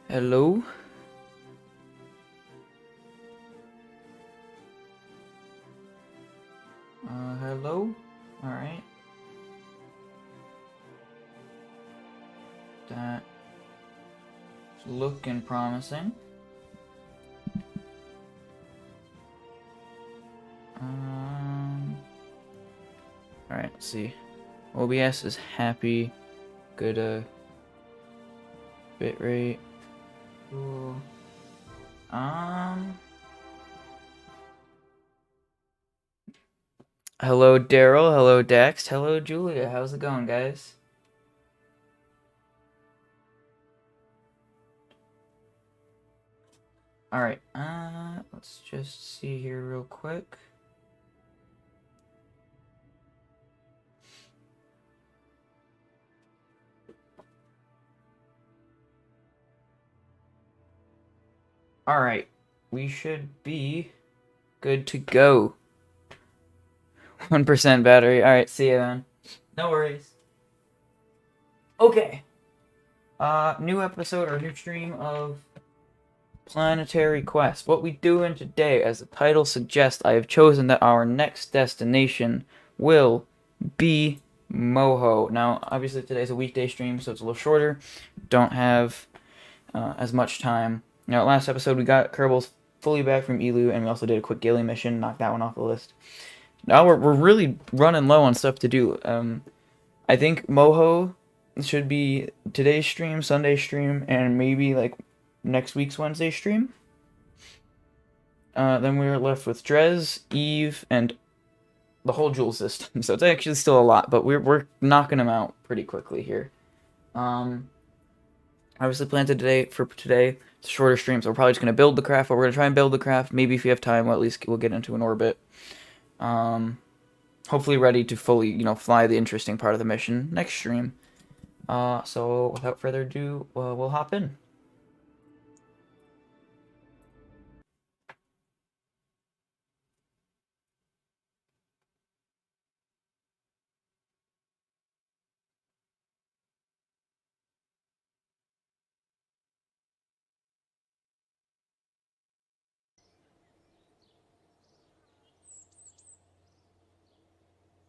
Hello? Hello? Alright. That's looking promising. Alright, let's see. OBS is happy. Good, bitrate. Cool. Hello, Daryl. Hello, Dex. Hello, Julia. How's it going, guys? Alright, let's just see here real quick. Alright, we should be good to go. 1% battery. Alright, see you then. No worries. Okay. New episode or new stream of Planetary Quest. What we doing today, as the title suggests, I have chosen that our next destination will be Moho. Now, obviously today's a weekday stream, so it's a little shorter. Don't have as much time. Now, last episode we got Kerbal's fully back from Elu, and we also did a quick Gilly mission, knocked that one off the list. Now we're really running low on stuff to do. I think Moho should be today's stream, Sunday's stream, and maybe like next week's Wednesday stream. Then we were left with Drez, Eve, and the whole Jewel system. So it's actually still a lot, but we're knocking them out pretty quickly here. Obviously planned today for today. It's a shorter stream, so we're probably just gonna build the craft. But we're gonna try and build the craft. Maybe if we have time, at least we'll get into an orbit. Hopefully ready to fully, fly the interesting part of the mission next stream. So without further ado, we'll hop in.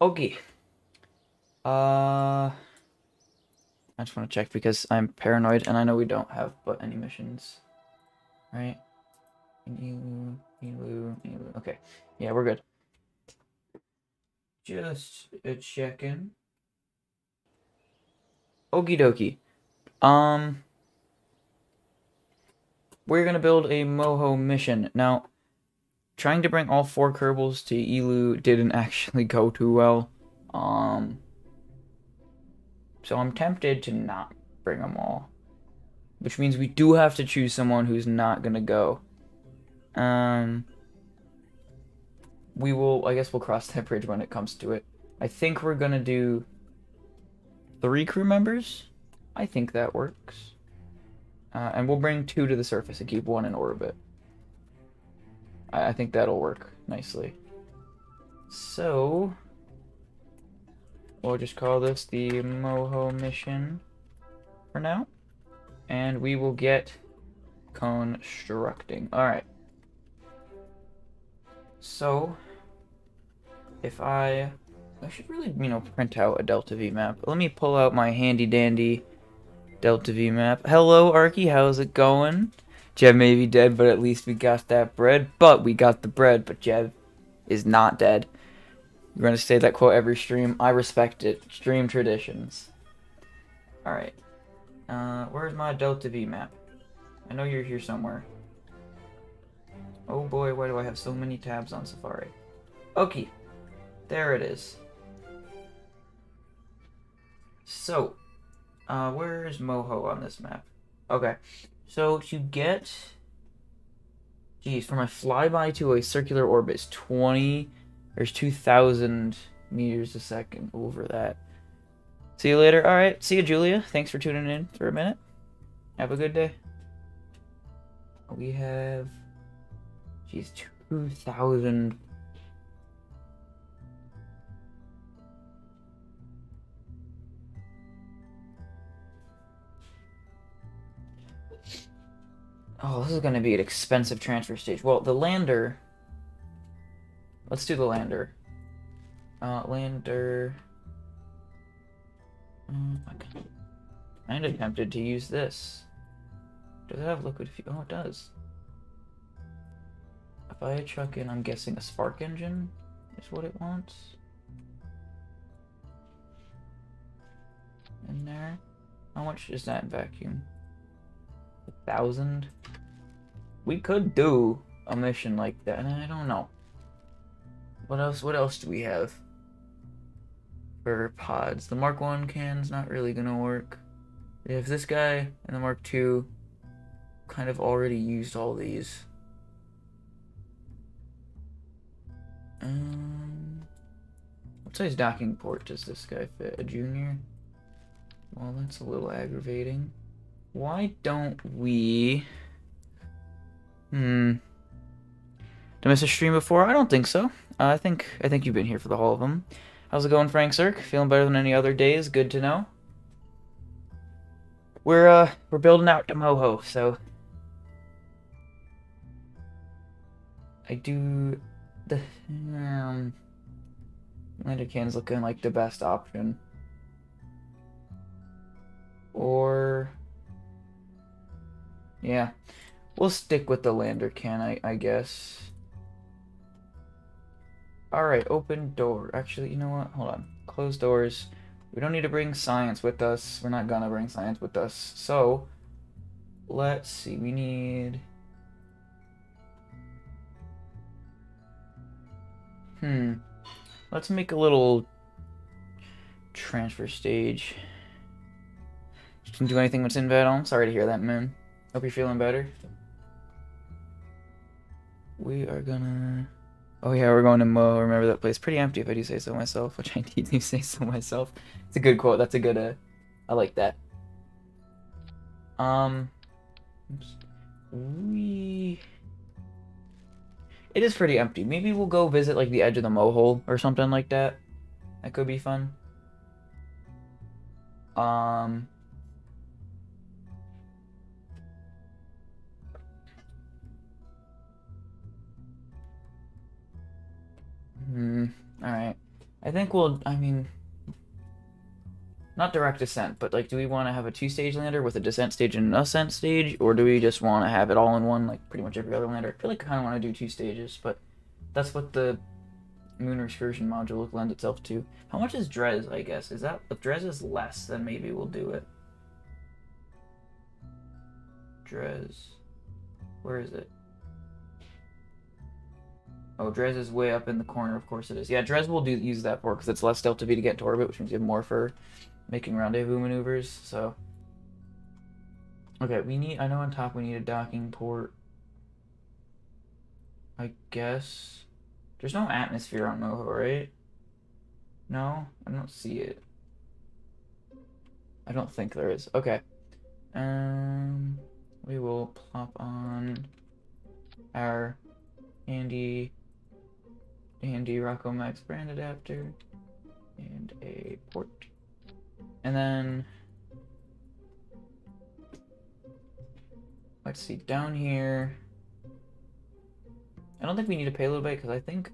Okay. I just want to check because I'm paranoid and I know we don't have but any missions. Right? Elu. Okay. Yeah, we're good. Just checking. Okie dokie. We're gonna build a Moho mission. Now, trying to bring all 4 Kerbals to Elu didn't actually go too well. So I'm tempted to not bring them all. Which means we do have to choose someone who's not gonna go. I guess we'll cross that bridge when it comes to it. I think we're gonna do 3 crew members. I think that works. And we'll bring 2 to the surface and keep 1 in orbit. I think that'll work nicely. So, we'll just call this the Moho mission for now. And we will get constructing. Alright. So, if I should really, print out a Delta V map. Let me pull out my handy dandy Delta V map. Hello, Arky, how's it going? Jeb may be dead, but at least we got that bread. But we got the bread, but Jeb is not dead. We're going to say that quote every stream. I respect it. Stream traditions. Alright. Where's my Delta V map? I know you're here somewhere. Oh boy, why do I have so many tabs on Safari? Okay. There it is. So, where is Moho on this map? Okay. So, to get... Geez, from a flyby to a circular orbit is 20... There's 2,000 meters a second over that. See you later. Alright, see you, Julia. Thanks for tuning in for a minute. Have a good day. We have... Geez, 2,000... Oh, this is going to be an expensive transfer stage. Well, the lander... Let's do the lander. Lander... I kind of tempted to use this. Does it have liquid fuel? Oh, it does. If I chuck in, I'm guessing a spark engine is what it wants. In there. How much is that in vacuum? 1,000? We could do a mission like that. I don't know. What else do we have for pods? The Mark 1 can's not really gonna work. We have this guy and the Mark 2. Kind of already used all these. What size docking port does this guy fit? A junior? Well, that's a little aggravating. Why don't we... Did I miss a stream before? I don't think so. I think you've been here for the whole of them. How's it going, Frank Cirque? Feeling better than any other days? Good to know. We're building out to Moho, so I do the lander can's looking like the best option. Or yeah, we'll stick with the lander can, I guess. Alright, open door. Actually, you know what? Hold on. Close doors. We don't need to bring science with us. We're not gonna bring science with us. So, let's see. We need... Let's make a little transfer stage. Can do anything with Sinvad. Sorry to hear that, man. Hope you're feeling better. We are gonna... Oh yeah, we're going to Moho. Remember that place? Pretty empty if I do say so myself, which I do say so myself. It's a good quote. That's a good, I like that. It is pretty empty. Maybe we'll go visit, like, the edge of the Moho or something like that. That could be fun. Alright. I think we'll, I mean... Not direct descent, but, like, do we want to have a two-stage lander with a descent stage and an ascent stage? Or do we just want to have it all in one, like pretty much every other lander? I feel like I kind of want to do 2 stages, but that's what the Lunar Excursion module lends itself to. How much is Drez, I guess? Is that... If Drez is less, then maybe we'll do it. Drez... Where is it? Oh, Drez is way up in the corner, of course it is. Yeah, Drez will use that for, because it's less Delta V to get to orbit, which means you have more for making rendezvous maneuvers, so... Okay, we need... I know on top we need a docking port. I guess... There's no atmosphere on Moho, right? No? I don't see it. I don't think there is. Okay. We will plop on our handy Rocco Max brand adapter and a port. And then let's see, down here I don't think we need a payload bay because I think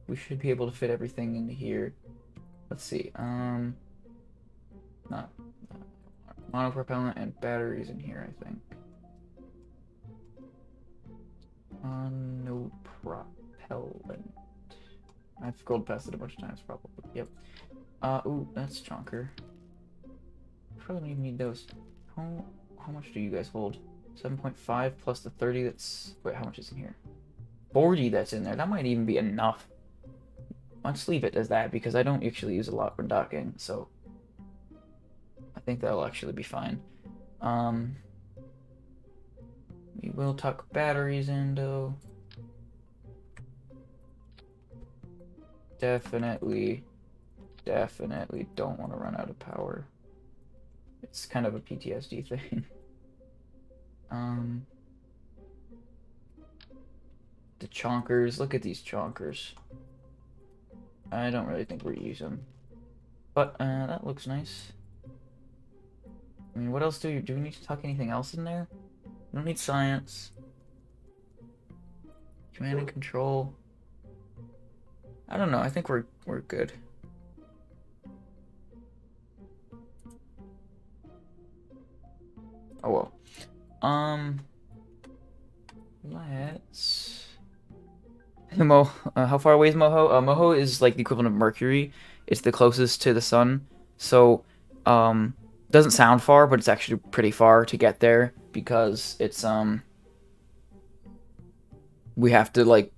we should be able to fit everything into here. Let's see, not monopropellant and batteries in here, I think. No propellant. I've scrolled past it a bunch of times, probably. Yep. Ooh, that's chonker. Probably don't even need those. How much do you guys hold? 7.5 plus the 30 that's... Wait, how much is in here? 40 that's in there. That might even be enough. Let's leave it as that, because I don't actually use a lot when docking, so... I think that'll actually be fine. We will tuck batteries in, though. Definitely don't want to run out of power. It's kind of a PTSD thing. The chonkers. Look at these chonkers. I don't really think we're using them. But, that looks nice. I mean, what else do we need to tuck anything else in there? We don't need science. Command and control. I don't know. I think we're good. Oh well. Let's. How far away is Moho? Moho is like the equivalent of Mercury. It's the closest to the sun. So, doesn't sound far, but it's actually pretty far to get there because it's we have to like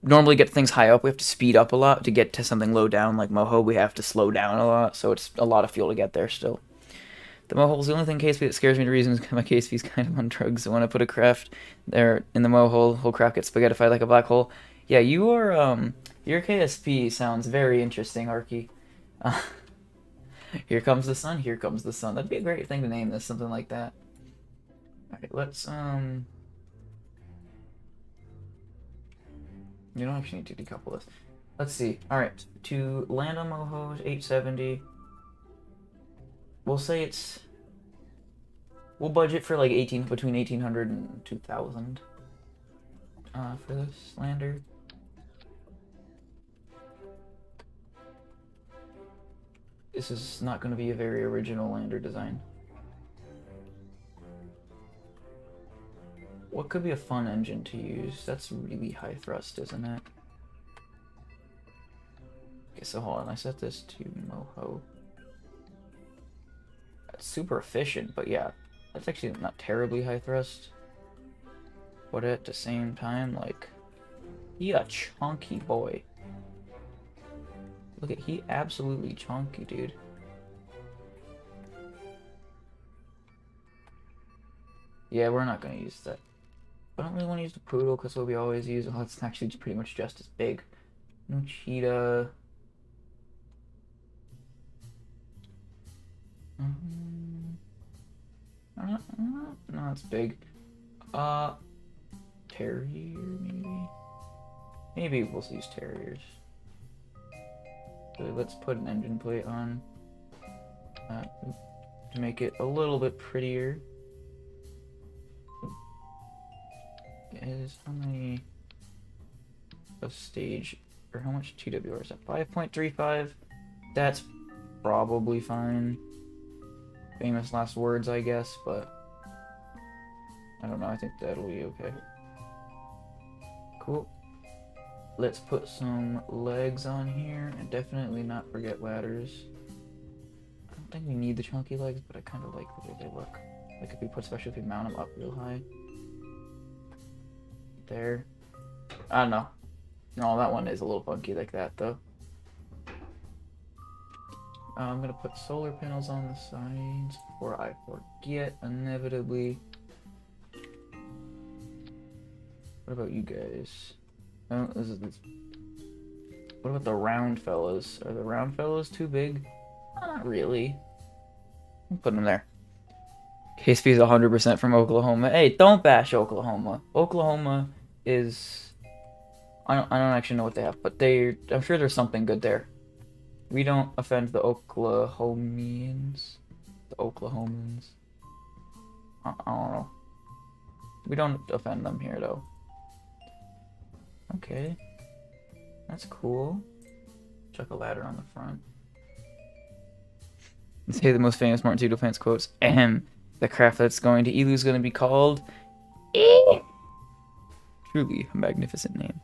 normally get things high up. We have to speed up a lot to get to something low down like Moho. We have to slow down a lot, so it's a lot of fuel to get there still. The Mohole's the only thing KSP that scares me to reason is my KSP's kind of on drugs. So when I put a craft there in the Mohole, whole craft gets spaghettified like a black hole. Yeah, you are, your KSP sounds very interesting, Arky. Here comes the sun, here comes the sun. That'd be a great thing to name this, something like that. Alright, let's, you don't actually need to decouple this. Let's see. Alright, to land on Moho, 870. We'll say it's... We'll budget for like between 1,800 and 2,000 for this lander. This is not going to be a very original lander design. What could be a fun engine to use? That's really high thrust, isn't it? Okay, so hold on. I set this to Moho. That's super efficient, but yeah, that's actually not terribly high thrust. But at the same time, like, he a chunky boy. Look at, he absolutely chunky, dude. Yeah, we're not gonna use that. I don't really want to use the poodle because what we always use. Oh, it's actually pretty much just as big. No cheetah. No, it's big. Terrier maybe. Maybe we'll use terriers. So let's put an engine plate on to make it a little bit prettier. Is how many of stage or how much TWR is that? 5.35. That's probably fine. Famous last words, I guess, but I don't know. I think that'll be okay. Cool. Let's put some legs on here and definitely not forget ladders. I don't think we need the chunky legs, but I kind of like the way they look. Like if we put, especially if we mount them up real high. There. I don't know. No, that one is a little funky like that though. I'm gonna put solar panels on the sides before I forget, inevitably. What about you guys? Oh, what about the round fellas? Are the round fellas too big? Not really. I'm putting them there. KSP is 100% from Oklahoma. Hey, don't bash Oklahoma. Oklahoma is... I don't actually know what they have, but I'm sure there's something good there. We don't offend the Oklahomians. The Oklahomans. I don't know. We don't offend them here, though. Okay. That's cool. Chuck a ladder on the front. Say the most famous Martin Tito fans quotes. Ahem. The craft that's going to Elu is going to be called... Truly a magnificent name.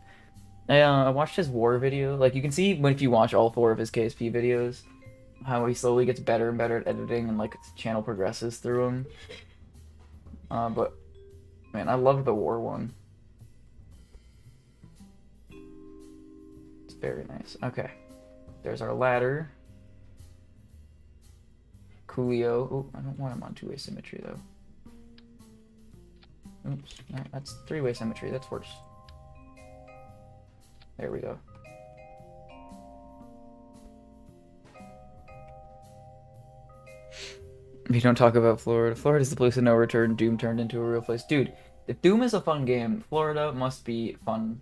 I watched his war video. Like, you can see if you watch all 4 of his KSP videos, how he slowly gets better and better at editing and, like, his channel progresses through them. But, man, I love the war one. It's very nice. Okay. There's our ladder. Coolio. Oh, I don't want him on 2-way symmetry, though. Oops. No, that's 3-way symmetry. That's worse. There we go. We don't talk about Florida. Florida's the place of no return. Doom turned into a real place. Dude, if Doom is a fun game, Florida must be fun.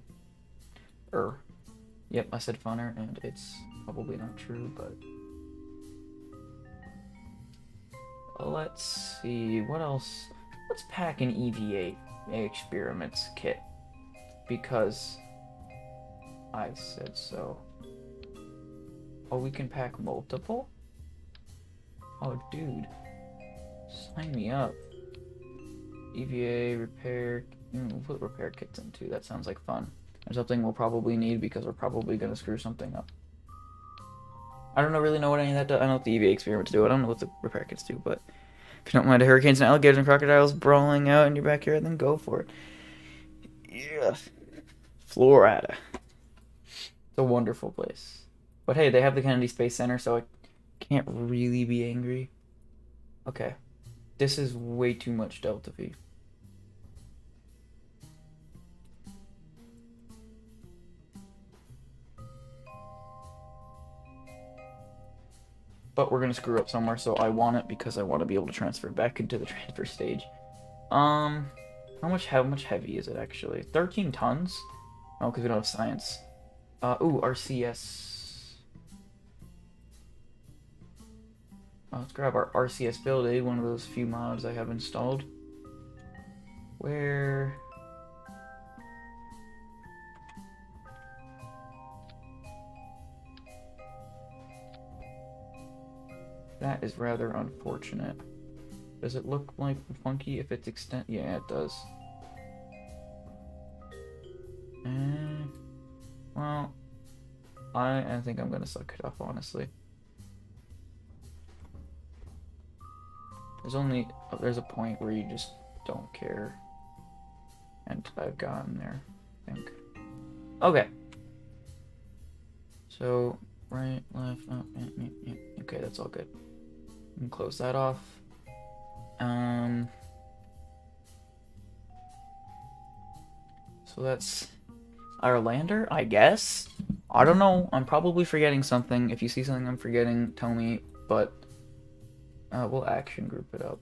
Yep, I said funner, and it's probably not true, but... Let's see, what else let's pack an EVA experiments kit. Because I said so. Oh, we can pack multiple? Oh, dude. Sign me up. EVA, repair... we'll put repair kits in too. That sounds like fun. There's something we'll probably need because we're probably going to screw something up. I don't really know what any of that does. I don't know what the EVA experiments do. I don't know what the repair kits do, but if you don't mind hurricanes and alligators and crocodiles brawling out in your backyard, then go for it. Yeah. Florida. It's a wonderful place. But hey, they have the Kennedy Space Center, so I can't really be angry. Okay. This is way too much Delta V. But we're gonna screw up somewhere, so I want it because I want to be able to transfer back into the transfer stage. How much heavy is it actually? 13 tons? Oh, because we don't have science. Ooh, RCS. Let's grab our RCS build aid, one of those few mods I have installed. Where... That is rather unfortunate. Does it look like funky if it's extend? Yeah, it does. Well, I think I'm gonna suck it up, honestly. There's a point where you just don't care. And I've gotten there, I think. Okay. So, right, left, oh, yeah. Okay, that's all good. And close that off. So that's our lander, I guess? I don't know. I'm probably forgetting something. If you see something I'm forgetting, tell me. But we'll action group it up.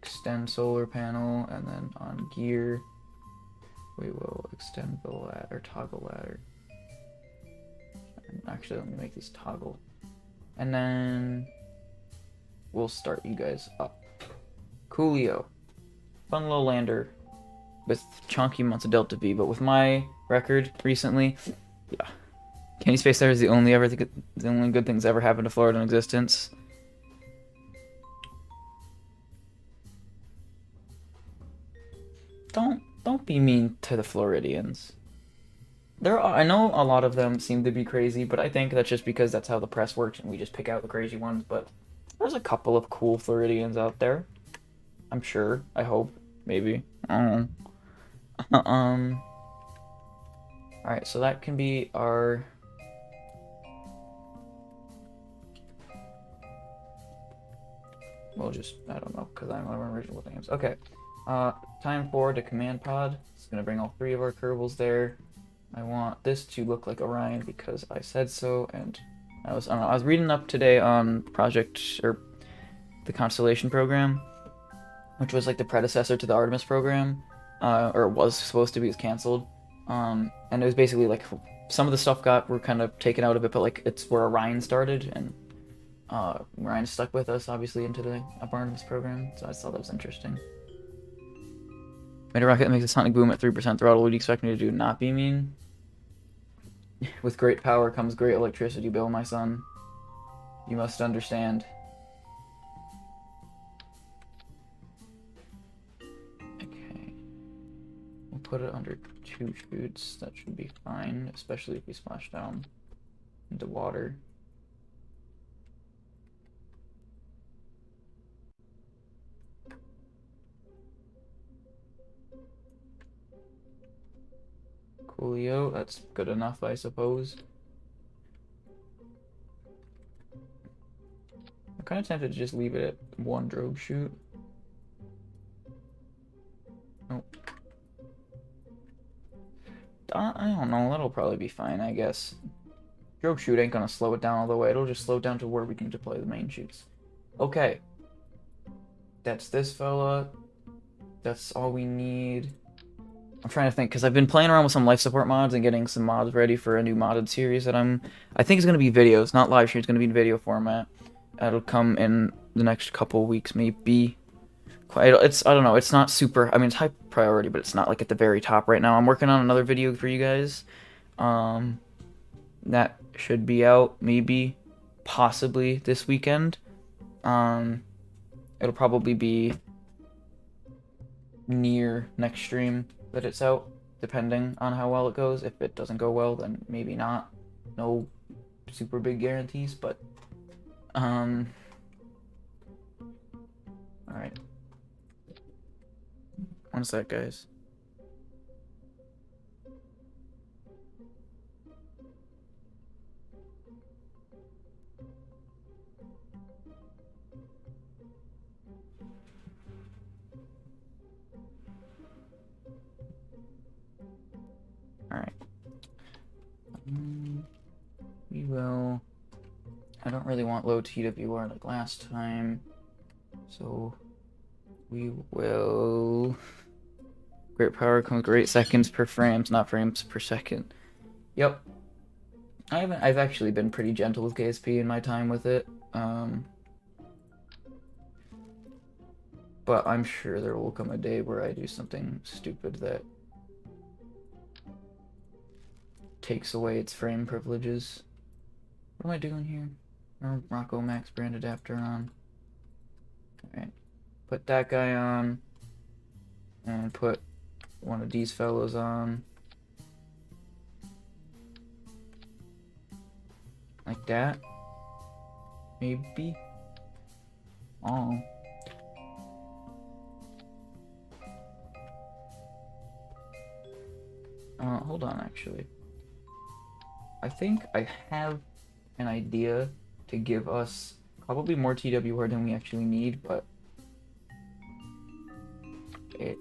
Extend solar panel, and then on gear, we will extend the ladder, toggle ladder. Actually, let me make these toggle. And then we'll start you guys up. Coolio. Fun little lander with chunky amounts of Delta V, but with my record recently, yeah. Kenny Space Center is the only good things ever happened to Florida in existence. Don't be mean to the Floridians. I know a lot of them seem to be crazy, but I think that's just because that's how the press works and we just pick out the crazy ones, but there's a couple of cool Floridians out there. I'm sure. I hope. Maybe. I don't know. Alright, so that can be our... We'll just... I don't know, because I don't remember original names. Okay. Time forward to command pod. It's going to bring all 3 of our Kerbals there. I want this to look like Orion because I said so, and I was reading up today on the Constellation program, which was like the predecessor to the Artemis program, or it was supposed to be, it's canceled. And it was basically like some of the stuff were kind of taken out of it, but like it's where Orion started, and Orion stuck with us obviously into the Artemis program, so I thought that was interesting. Made a rocket that makes a sonic boom at 3% throttle. What do you expect me to do? Not be mean? With great power comes great electricity, Bill, my son. You must understand. Okay. We'll put it under 2 shoots. That should be fine, especially if we splash down into water. Coolio, that's good enough, I suppose. I'm kind of tempted to just leave it at 1 drogue shoot. Nope. I don't know, that'll probably be fine, I guess. Drogue shoot ain't gonna slow it down all the way, it'll just slow it down to where we can deploy the main shoots. Okay. That's this fella. That's all we need. I'm trying to think, because I've been playing around with some life support mods and getting some mods ready for a new modded series that I think is going to be videos, not live stream. It's going to be in video format. It'll come in the next couple weeks, maybe. It's, I don't know, it's not super, I mean, it's high priority, but it's not like at the very top right now. I'm working on another video for you guys. That should be out maybe, possibly this weekend. It'll probably be near next stream that it's out, depending on how well it goes. If it doesn't go well, then maybe not. No super big guarantees, but alright. One sec, guys. Alright. We will... I don't really want low TWR like last time, so we will... Great power comes great seconds per frames, not frames per second. Yep. I've actually been pretty gentle with KSP in my time with it. But I'm sure there will come a day where I do something stupid that takes away its frame privileges. What am I doing here? Rocco Max brand adapter on. Alright. Put that guy on. And put one of these fellows on. Like that. Maybe. Oh. Hold on, actually. I think I have an idea to give us probably more TWR than we actually need, but it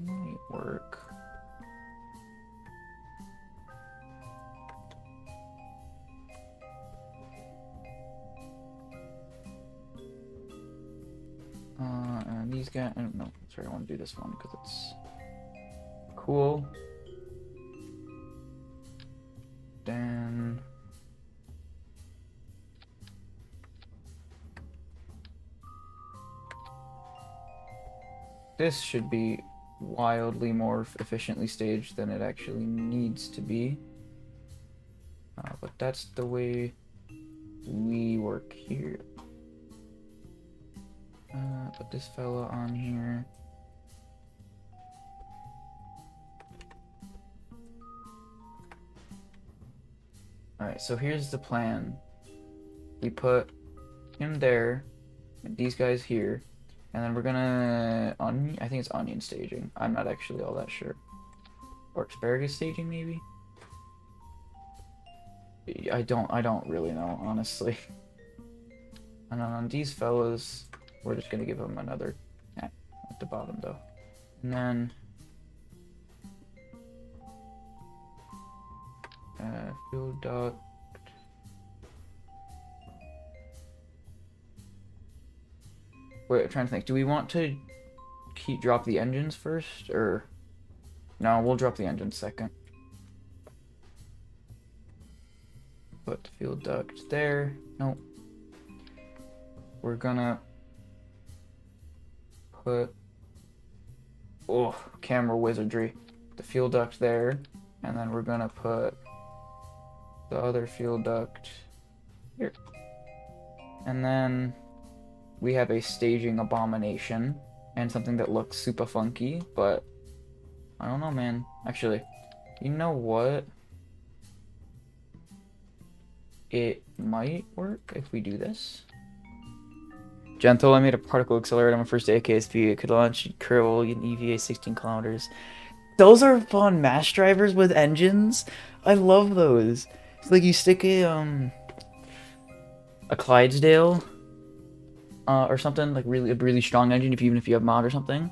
might work. And these guys, I don't know, sorry, I want to do this one because it's cool. Then this should be wildly more efficiently staged than it actually needs to be. But that's the way we work here. Put this fella on here. Alright, so here's the plan. We put him there, and these guys here, and then we're gonna, I think it's onion staging. I'm not actually all that sure. Or asparagus staging, maybe? I don't really know, honestly. And then on these fellas, we're just gonna give them another at the bottom though. And then fuel duct. Wait, I'm trying to think. Do we want to drop the engines first, or no? We'll drop the engines second. Put the fuel duct there. Nope. We're gonna put camera wizardry. The fuel duct there, and then we're gonna put the other fuel duct here. And then we have a staging abomination and something that looks super funky, but I don't know, man. Actually, you know what? It might work if we do this. Gentle, I made a particle accelerator on my first day at KSP. It could launch Kerbal in EVA 16 kilometers. Those are fun mass drivers with engines. I love those. It's like you stick a Clydesdale or something, like a really strong engine, even if you have mod or something,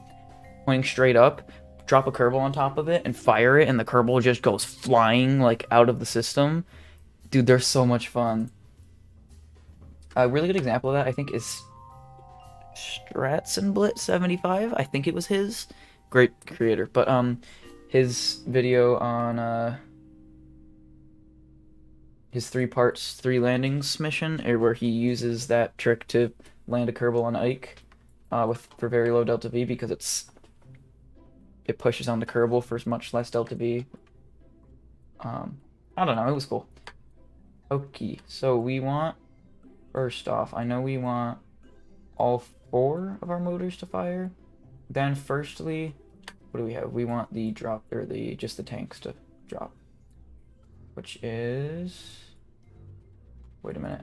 pointing straight up, drop a Kerbal on top of it and fire it, and the Kerbal just goes flying like out of the system. Dude, they're so much fun. A really good example of that, I think, is Stratzenblit75. I think it was his. Great creator, but his video on his 3 parts, 3 landings mission, where he uses that trick to land a Kerbal on Ike for very low Delta V because it pushes on the Kerbal for much less Delta V. I don't know, it was cool. Okay, so we want, first off, I know we want all 4 of our motors to fire. Then firstly, what do we have? We want the drop, or just the tanks to drop. Which is, wait a minute.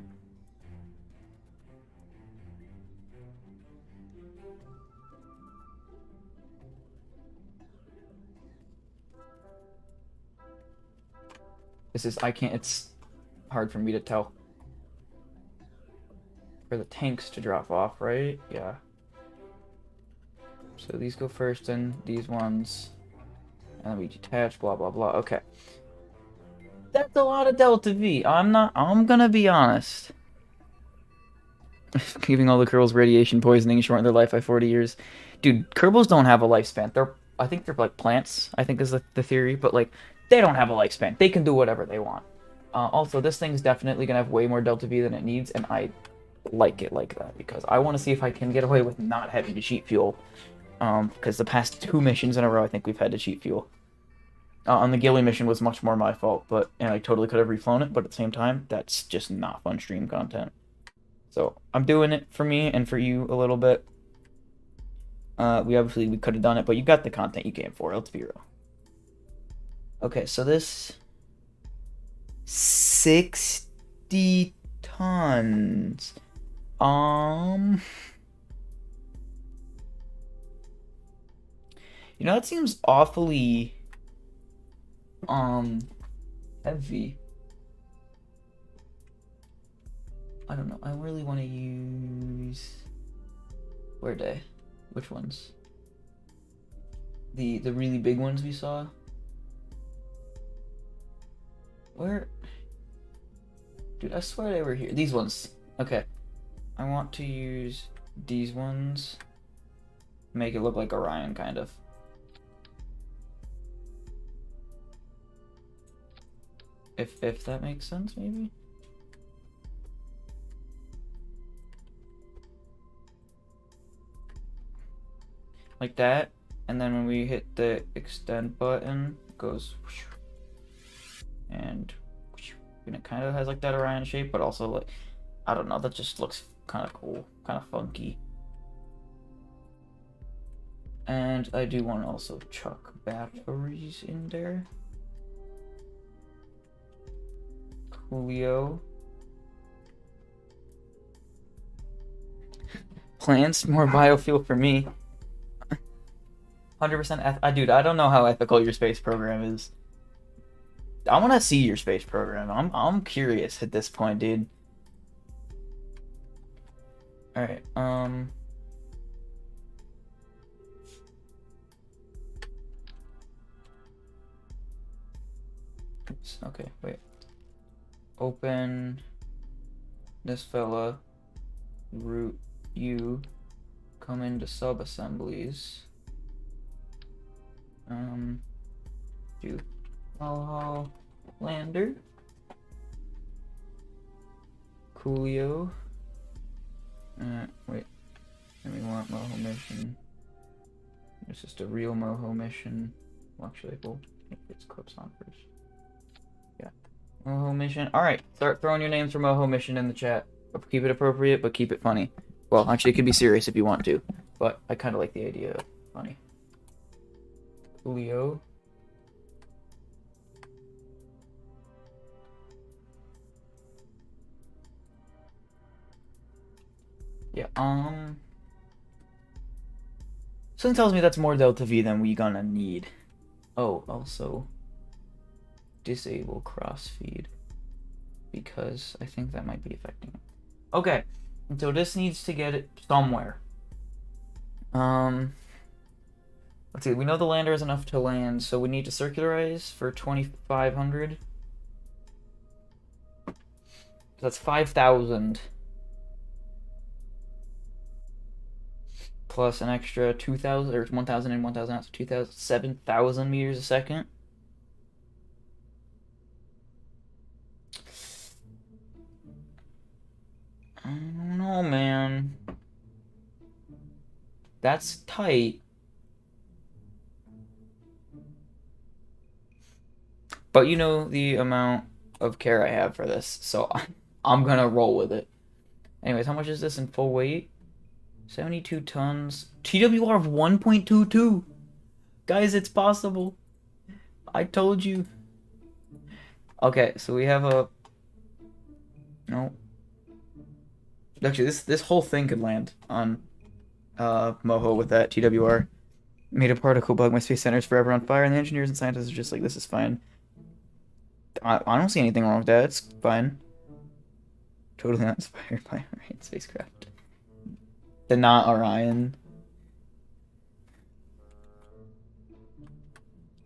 It's hard for me to tell. For the tanks to drop off, right? Yeah. So these go first, and these ones, and then we detach, blah, blah, blah. Okay. That's a lot of Delta V. I'm gonna be honest. Giving all the Kerbals radiation poisoning and shorten their life by 40 years. Dude, Kerbals don't have a lifespan. I think they're like plants, I think is the theory, but like, they don't have a lifespan. They can do whatever they want. Also, this thing's definitely gonna have way more Delta V than it needs, and I like it like that, because I want to see if I can get away with not having to cheat fuel. Because the past 2 missions in a row, I think we've had to cheat fuel. On the Gilly mission was much more my fault, and I totally could have reflown it, but at the same time, that's just not fun stream content. So, I'm doing it for me and for you a little bit. We could have done it, but you got the content you came for, let's be real. Okay, so this 60 tons. You know, that seems awfully heavy. I don't know. I really want to use, where they? Which ones? The really big ones we saw? Where? Dude, I swear they were here. These ones. Okay. I want to use these ones. Make it look like Orion, kind of. If that makes sense, maybe? Like that. And then when we hit the extend button, it goes... And it kind of has like that Orion shape, but also like, I don't know, that just looks kind of cool, kind of funky. And I do want to also chuck batteries in there. Coolio. Plants, more biofuel for me. 100% dude, I don't know how ethical your space program is. I want to see your space program. I'm curious at this point, dude. All right. Oops, okay, wait. Open this fella. Root U. Come into sub-assemblies. Do Moho lander. Coolio. Wait. And we want Moho mission. It's just a real Moho mission. Well, actually, we'll make its clips on first. Yeah. Moho mission. Alright, start throwing your names for Moho mission in the chat. Keep it appropriate, but keep it funny. Well, actually, it could be serious if you want to. But I kind of like the idea of funny. Coolio. Yeah, something tells me that's more Delta V than we gonna need. Oh, also disable crossfeed, because I think that might be affecting it. Okay, so this needs to get it somewhere. Let's see, we know the lander is enough to land, so we need to circularize for 2,500. That's 5,000. Plus an extra 2,000, or 1,000 and 1,000 out, so 2,000, 7,000 meters a second. That's tight. But you know the amount of care I have for this, so I'm gonna roll with it. Anyways, how much is this in full weight? 72 tons. TWR of 1.22. Guys, it's possible. I told you. Okay, so we have a... No. Actually, this whole thing could land on Moho with that TWR. Made a particle bug. My space center is forever on fire, and the engineers and scientists are just like, this is fine. I don't see anything wrong with that. It's fine. Totally not inspired by Orion spacecraft. The not Orion.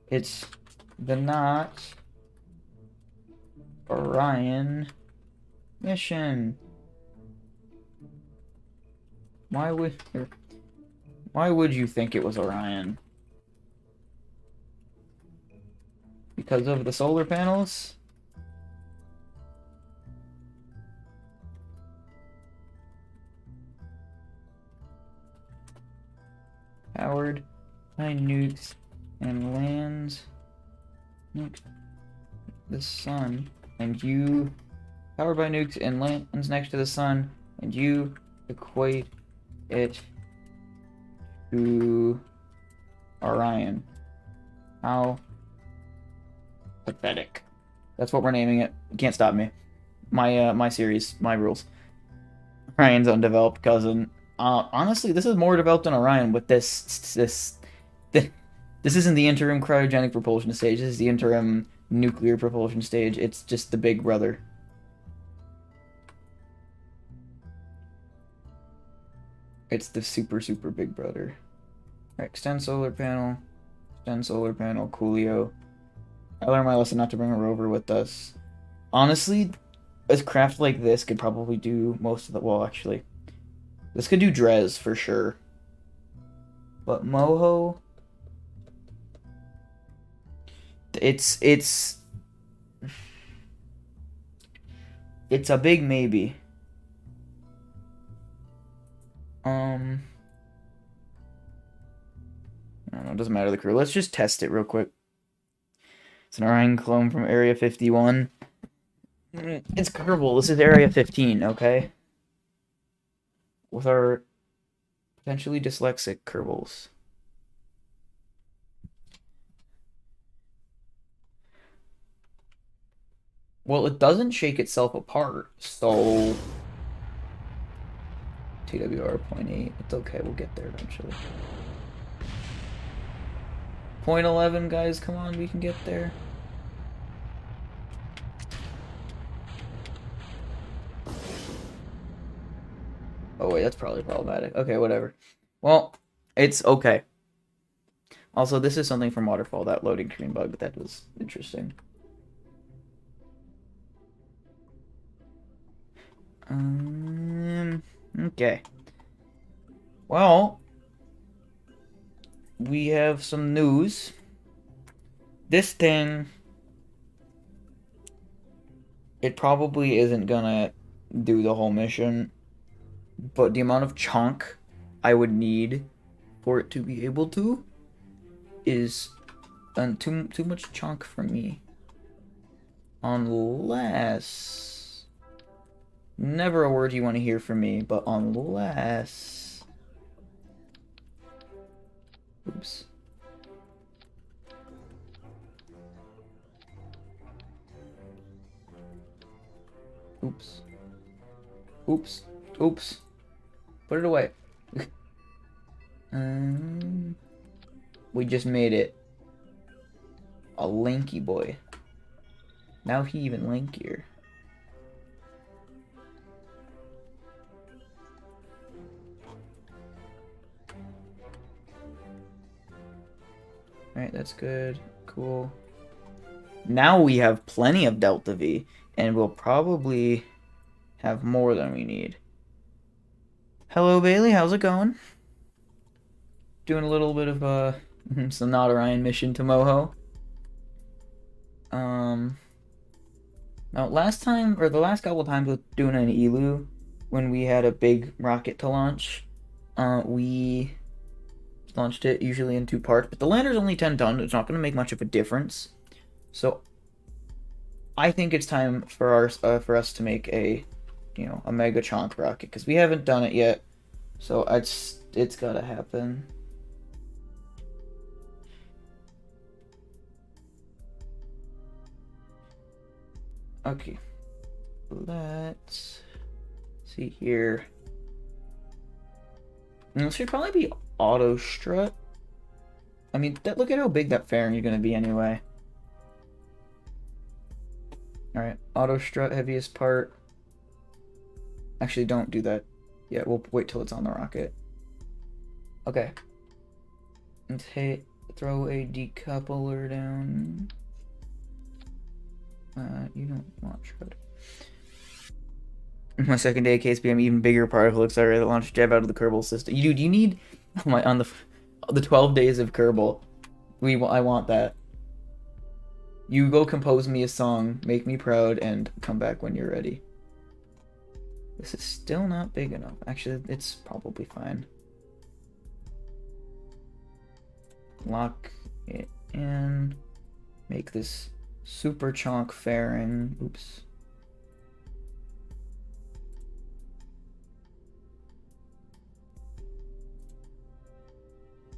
It's the not Orion mission. Why would you think it was Orion? Because of the solar panels? Powered by nukes and lands next to the sun, and you powered by nukes and lands next to the sun, and you equate it to Orion. How pathetic. That's what we're naming it. You can't stop me. My series, my rules. Orion's undeveloped cousin. Honestly, this is more developed than Orion with this isn't the interim cryogenic propulsion stage. This is the interim nuclear propulsion stage. It's just the big brother. It's the super big brother. Right, extend solar panel, Coolio. I learned my lesson not to bring a rover with us. Honestly, a craft like this could probably do most of the... Well, actually, this could do Dres for sure. But Moho... It's a big maybe. I don't know, it doesn't matter the crew. Let's just test it real quick. It's an Orion clone from Area 51. It's Kerbal. This is Area 15, okay? With our potentially dyslexic Kerbals. Well, it doesn't shake itself apart, so... TWR 0.8. It's okay, we'll get there eventually. 0.11, guys, come on, we can get there. Oh wait, that's probably problematic. Okay, whatever. Well, it's okay. Also, this is something from Waterfall, that loading screen bug. That was interesting. Okay. Well, we have some news. This thing, it probably isn't gonna do the whole mission, but the amount of chunk I would need for it to be able to is too much chunk for me. Unless... Never a word you want to hear from me, but unless... Oops. Oops. Oops. Oops. Put it away. We just made it a lanky boy. Now he even lankier. Alright, that's good. Cool. Now we have plenty of Delta V, and we'll probably have more than we need. Hello, Bailey. How's it going? Doing a little bit of some not Orion mission to Moho. Now last time, or the last couple of times with doing an ELU, when we had a big rocket to launch, we launched it usually in 2 parts, but the lander's only 10 tons. It's not going to make much of a difference. So I think it's time for us to make a, a mega chonk rocket, because we haven't done it yet. So it's gotta happen. Okay, let's see here. This should probably be auto strut. I mean, look at how big that fairing is gonna be anyway. All right, auto strut, heaviest part. Actually, don't do that. Yeah, we'll wait till it's on the rocket. Okay. Let's throw a decoupler down. You don't want shred. My second day at KSP, I'm even bigger particle accelerator that launched Jeb out of the Kerbal system. You need on the 12 days of Kerbal. I want that. You go compose me a song, make me proud, and come back when you're ready. This is still not big enough. Actually, it's probably fine. Lock it in. Make this super chonk fairing. Oops.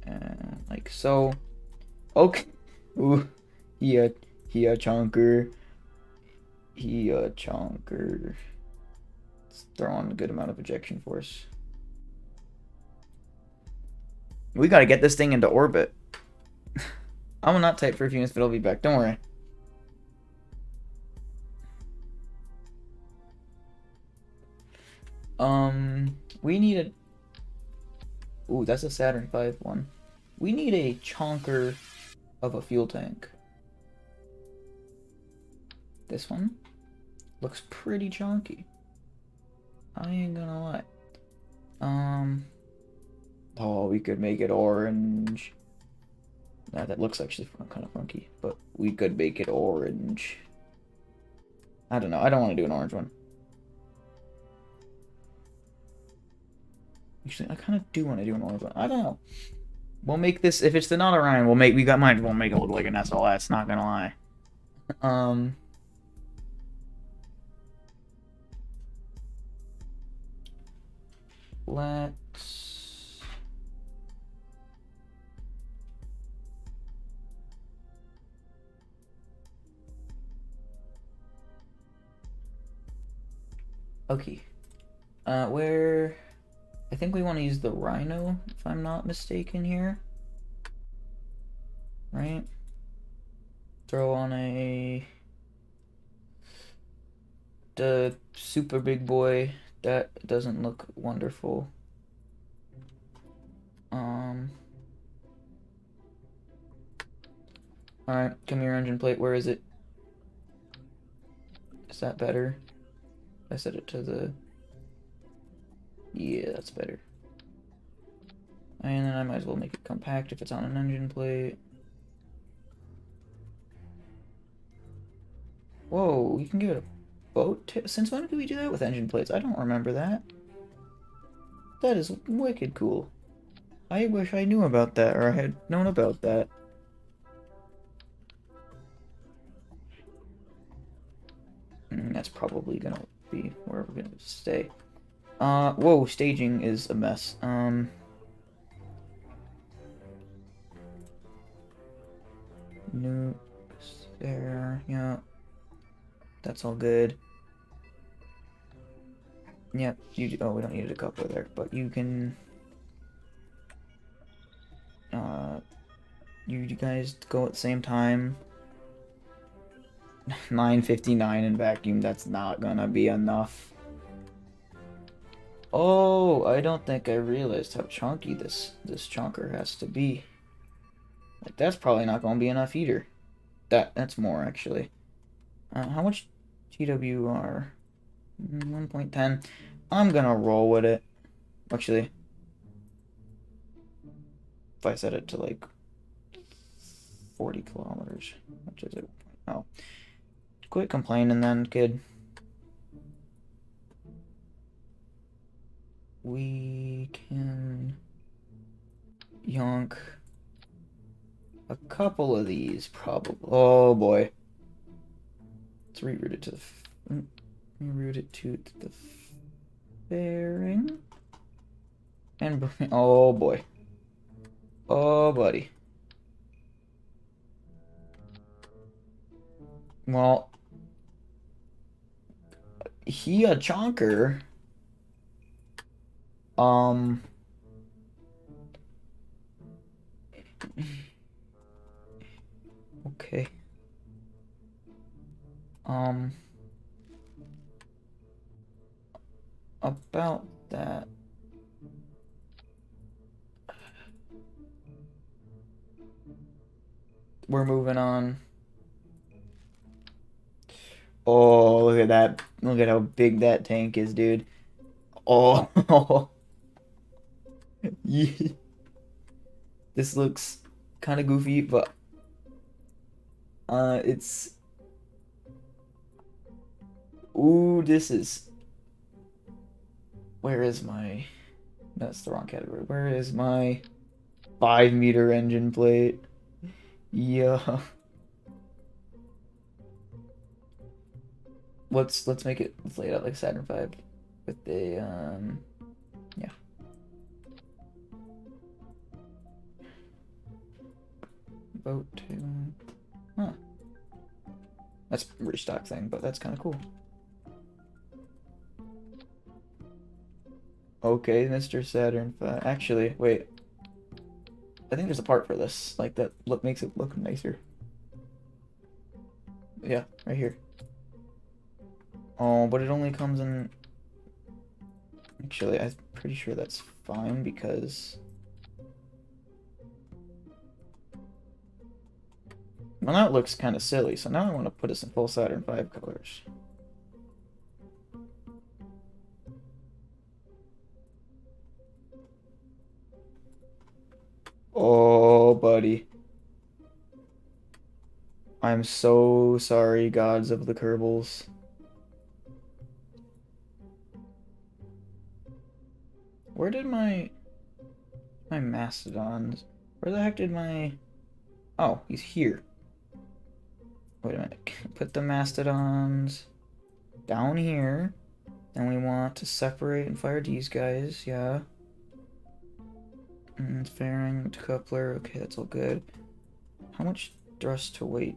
And like so. Okay. Ooh. He a chonker. He a chonker. Let's throw on a good amount of ejection force. We gotta get this thing into orbit. I will not type for a few minutes, but I'll be back. Don't worry. We need a... Ooh, that's a Saturn V one. We need a chonker of a fuel tank. This one looks pretty chonky. I ain't gonna lie. Oh, we could make it orange. Nah, that looks actually kind of funky, but we could make it orange. I don't know. I don't want to do an orange one. Actually, I kind of do want to do an orange one. I don't know. We'll make this, if it's the not Orion, we'll make it look like an SLS, not gonna lie. Let's... Okay. Where... I think we want to use the Rhino, if I'm not mistaken here. Right? Throw on the super big boy. That doesn't look wonderful. Alright, come here, engine plate. Where is it? Is that better? I set it to the... Yeah, that's better. And then I might as well make it compact if it's on an engine plate. Whoa, you can give it a boat? Since when did we do that with engine plates? I don't remember that. That is wicked cool. I wish I knew about that, or I had known about that. That's probably gonna be where we're gonna stay. Whoa, staging is a mess. Nukes there, yeah. That's all good. Yep, oh, we don't need a coupler there, but you can... you guys go at the same time. 959 in vacuum, that's not gonna be enough. Oh, I don't think I realized how chunky this chunker has to be. Like, that's probably not gonna be enough either. That's more, actually. How much GWR? 1.10. I'm gonna roll with it. Actually, if I set it to like 40 kilometers, which is it? Oh, quit complaining then, kid. We can Yonk. A couple of these, probably. Oh boy. Let's reroute it to the. Reroute it to the fairing. And oh boy. Oh buddy. Well, he a chonker. Okay. About that. We're moving on. Oh, look at that. Look at how big that tank is, dude. Oh. Yeah. This looks kind of goofy, but it's ooh, this is where is my that's the wrong category. Where is my 5-meter engine plate? Yeah. Let's make it let's lay it out like Saturn V with the yeah. Boat to huh. That's a restock thing, but that's kind of cool. Okay, Mr. Saturn V. Actually, wait. I think there's a part for this. Like that look makes it look nicer. Yeah, right here. Oh, but it only comes in actually, I'm pretty sure that's fine because well now it looks kind of silly, so now I want to put us in full Saturn V colors. Oh, buddy. I'm so sorry, gods of the Kerbals. Where did my mastodons? Where the heck did my oh, he's here. Wait a minute. Put the mastodons down here. Then we want to separate and fire these guys, yeah. And fairing, coupler, okay, that's all good. How much thrust to weight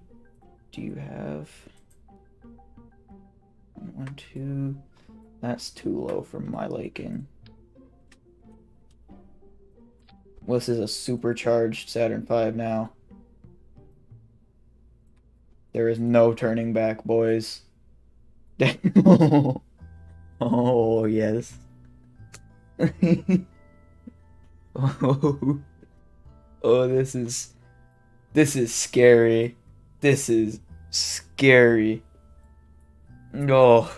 do you have? 1, 2. That's too low for my liking. Well, this is a supercharged Saturn V now. There is no turning back, boys. Oh, yes. Oh, oh, this is scary. This is scary. Oh.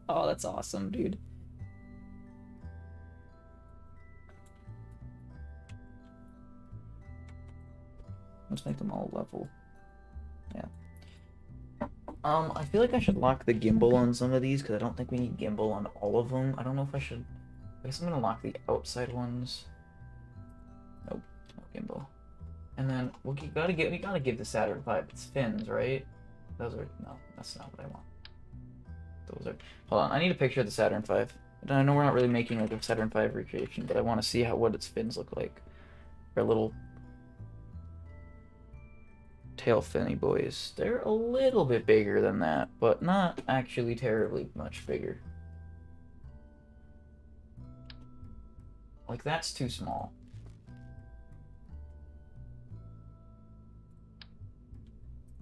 Oh, that's awesome, dude. Let's make them all level. Yeah. I feel like I should lock the gimbal on some of these because I don't think we need gimbal on all of them. I don't know if I should. I guess I'm gonna lock the outside ones. Nope, no gimbal. And then we gotta give the Saturn V its fins, right? Those are no, that's not what I want. Those are. Hold on, I need a picture of the Saturn V. I know we're not really making like a Saturn V recreation, but I want to see what its fins look like. Our little tail finny boys. They're a little bit bigger than that, but not actually terribly much bigger. Like that's too small.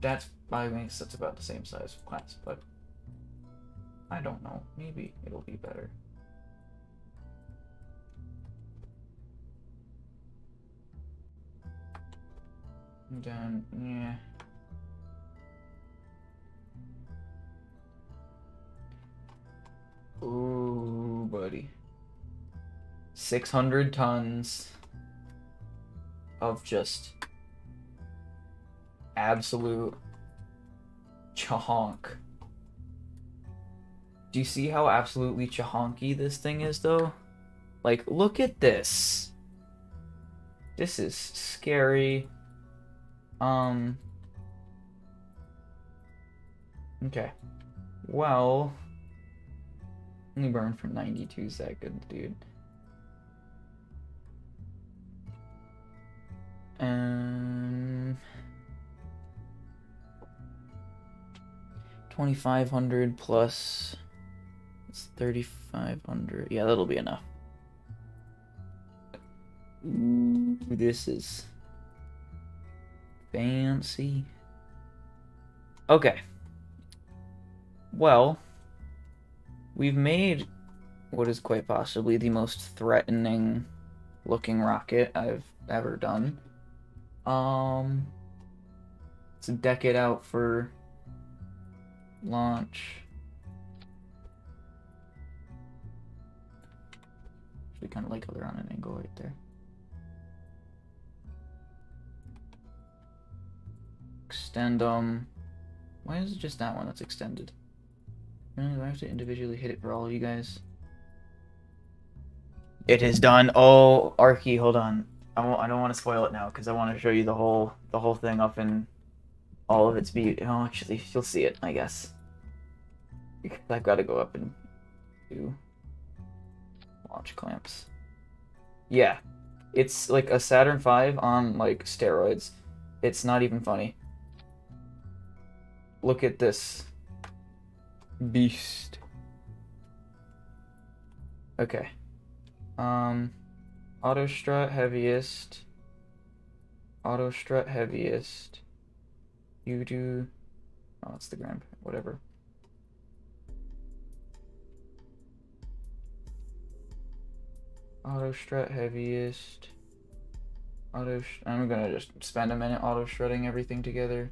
That's that's about the same size class, but I don't know. Maybe it'll be better. And then, yeah. Ooh, buddy. 600 tons of just absolute chonk. Do you see how absolutely chahonky this thing is, though? Like, look at this. This is scary. Okay. Well, only burn for 92 seconds, dude. 2,500 plus. It's 3,500. Yeah, that'll be enough. Ooh, this is fancy. Okay. Well, we've made what is quite possibly the most threatening looking rocket I've ever done. Let's deck it out for launch. Actually, kind of like how they're on an angle right there. Extend them. Why is it just that one that's extended? Really, do I have to individually hit it for all of you guys? It is done. Oh, Arky, hold on. I don't want to spoil it now because I want to show you the whole thing up in all of its beauty. Oh, actually, you'll see it, I guess. I've got to go up and do launch clamps. Yeah, it's like a Saturn V on like steroids. It's not even funny. Look at this beast. Okay. Auto strut heaviest. Auto strut heaviest. You do. Oh, it's the ground. Whatever. Auto strut heaviest. I'm gonna just spend a minute auto strutting everything together.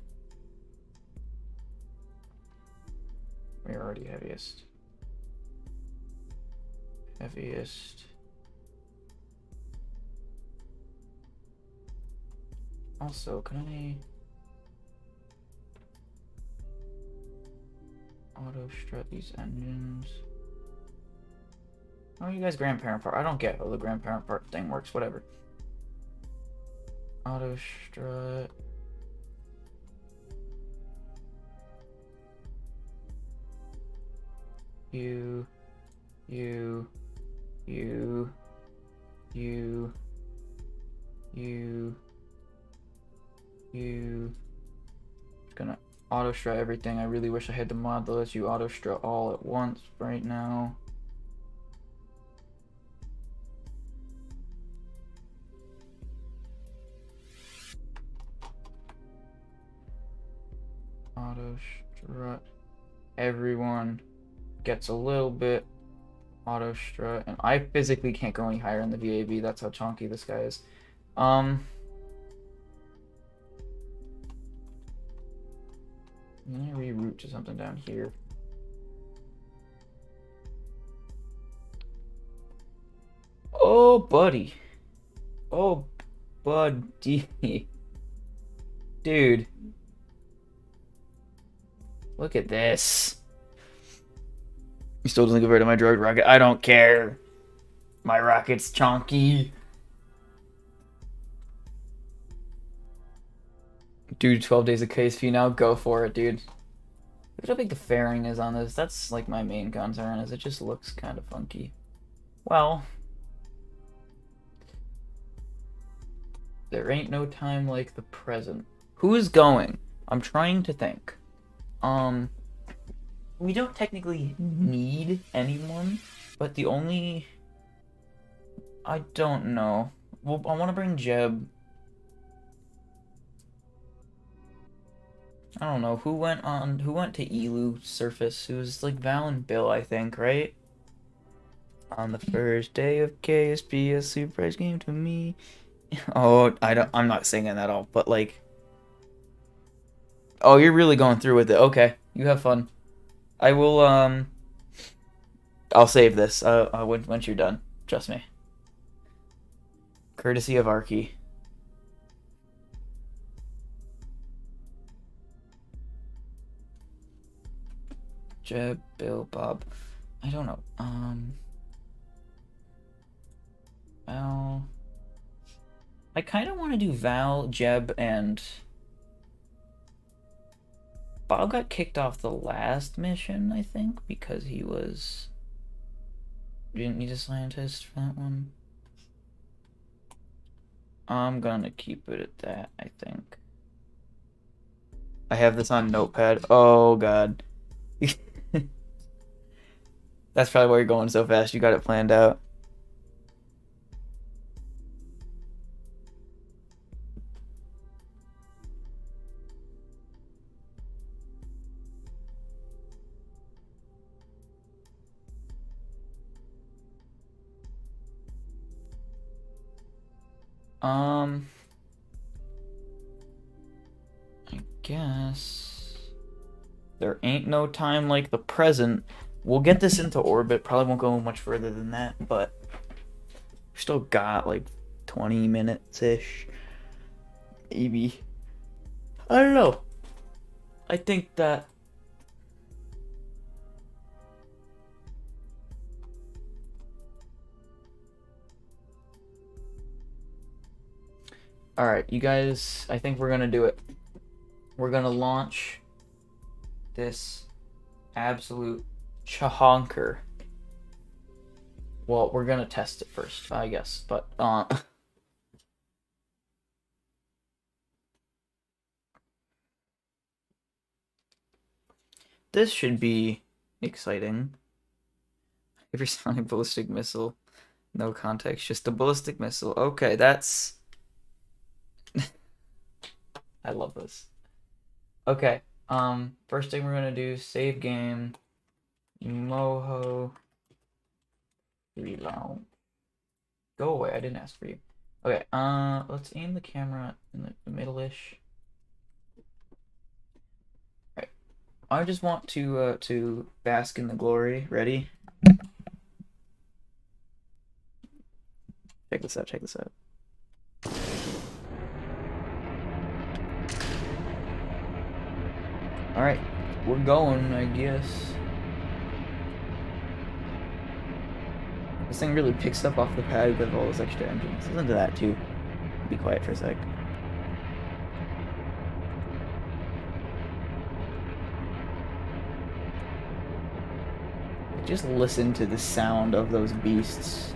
We're already heaviest. Heaviest. Also, can I auto strut these engines? Oh, you guys grandparent part. I don't get how the grandparent part thing works. Whatever. Auto strut. You. Just gonna auto strut everything. I really wish I had the mod that lets you auto strut all at once right now. Auto strut. Everyone gets a little bit. Auto strut, and I physically can't go any higher in the VAB. That's how chunky this guy is. I'm gonna reroute to something down here. Oh, buddy. Oh, buddy. Dude. Look at this. He still doesn't get rid of my drug rocket. I don't care. My rocket's chonky. Dude, 12 days of KSP now. Go for it, dude. Look at how big the fairing is on this. That's like my main concern, is it just looks kind of funky. Well, there ain't no time like the present. Who is going? I'm trying to think. We don't technically need anyone, but the only... I don't know. Well, I want to bring Jeb. I don't know. Who went to Elu surface? It was like Val and Bill, I think, right? On the first day of KSP, a surprise came to me. Oh, I'm not singing that all, but like... Oh, you're really going through with it. Okay, you have fun. I will, I'll save this, once you're done. Trust me. Courtesy of Arky. Jeb, Bill, Bob. I don't know. Val. I kind of want to do Val, Jeb, and Bob got kicked off the last mission, I think, because he was... didn't need a scientist for that one. I'm gonna keep it at that, I think. I have this on Notepad. Oh, God. That's probably why you're going so fast. You got it planned out. I guess there ain't no time like the present. We'll get this into orbit. Probably won't go much further than that, but we still got like 20 minutes-ish. Maybe. I don't know. I think that... Alright, you guys, I think we're gonna do it. We're gonna launch this absolute chahonker. Well, we're gonna test it first, I guess, but this should be exciting. Hypersonic ballistic missile. No context, just a ballistic missile. Okay, that's... I love this. Okay, first thing we're gonna do, save game. Moho. Reload. Go away, I didn't ask for you. Okay, let's aim the camera in the middle-ish. Alright. I just want to bask in the glory. Ready? Check this out, check this out. Alright, we're going, I guess. This thing really picks up off the pad with all those extra engines. Listen to that too. Be quiet for a sec. Just listen to the sound of those beasts.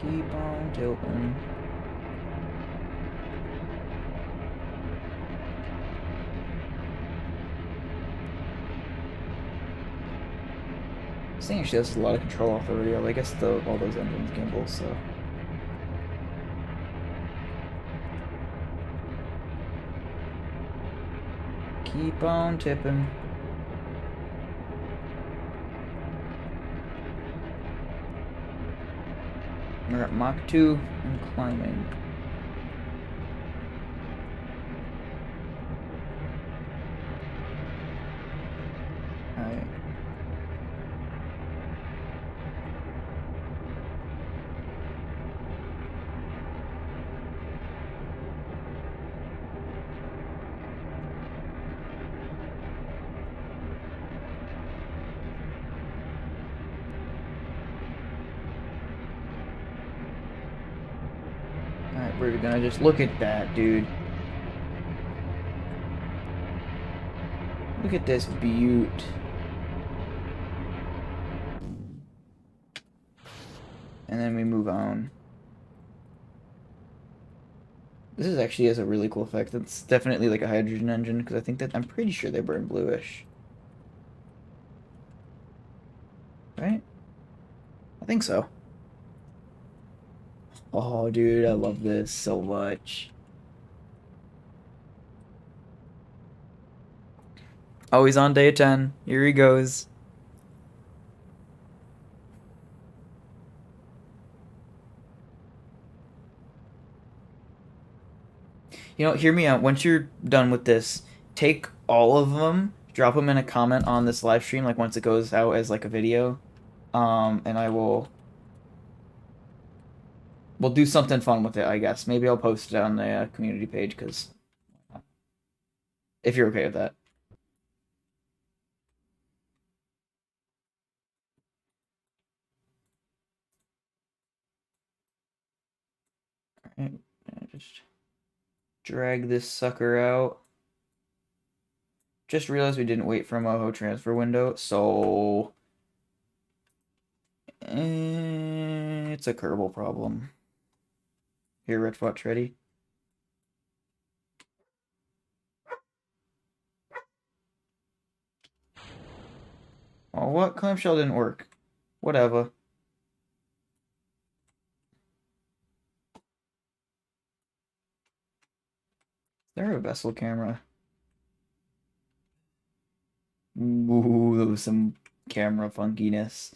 Keep on tilting. This thing actually has a lot of control off the radio. I guess all those engines gimbal, so. Keep on tipping. We're at Mach 2 and climbing. Alright. Alright, we're gonna just look at that, dude. Look at this beaut. And then we move on. This is actually has a really cool effect. It's definitely like a hydrogen engine, because I think that I'm pretty sure they burn bluish. Right? I think so. Oh, dude, I love this so much. Oh, he's on day 10. Here he goes. You know, hear me out. Once you're done with this, take all of them, drop them in a comment on this live stream, like once it goes out as like a video. And we'll do something fun with it, I guess. Maybe I'll post it on the community page, because if you're okay with that. Alright, just drag this sucker out. Just realized we didn't wait for a Moho transfer window, so it's a Kerbal problem. Here, Red Fox, ready? Oh, what? Clamshell didn't work. Whatever. Is there a vessel camera? Ooh, there was some camera funkiness.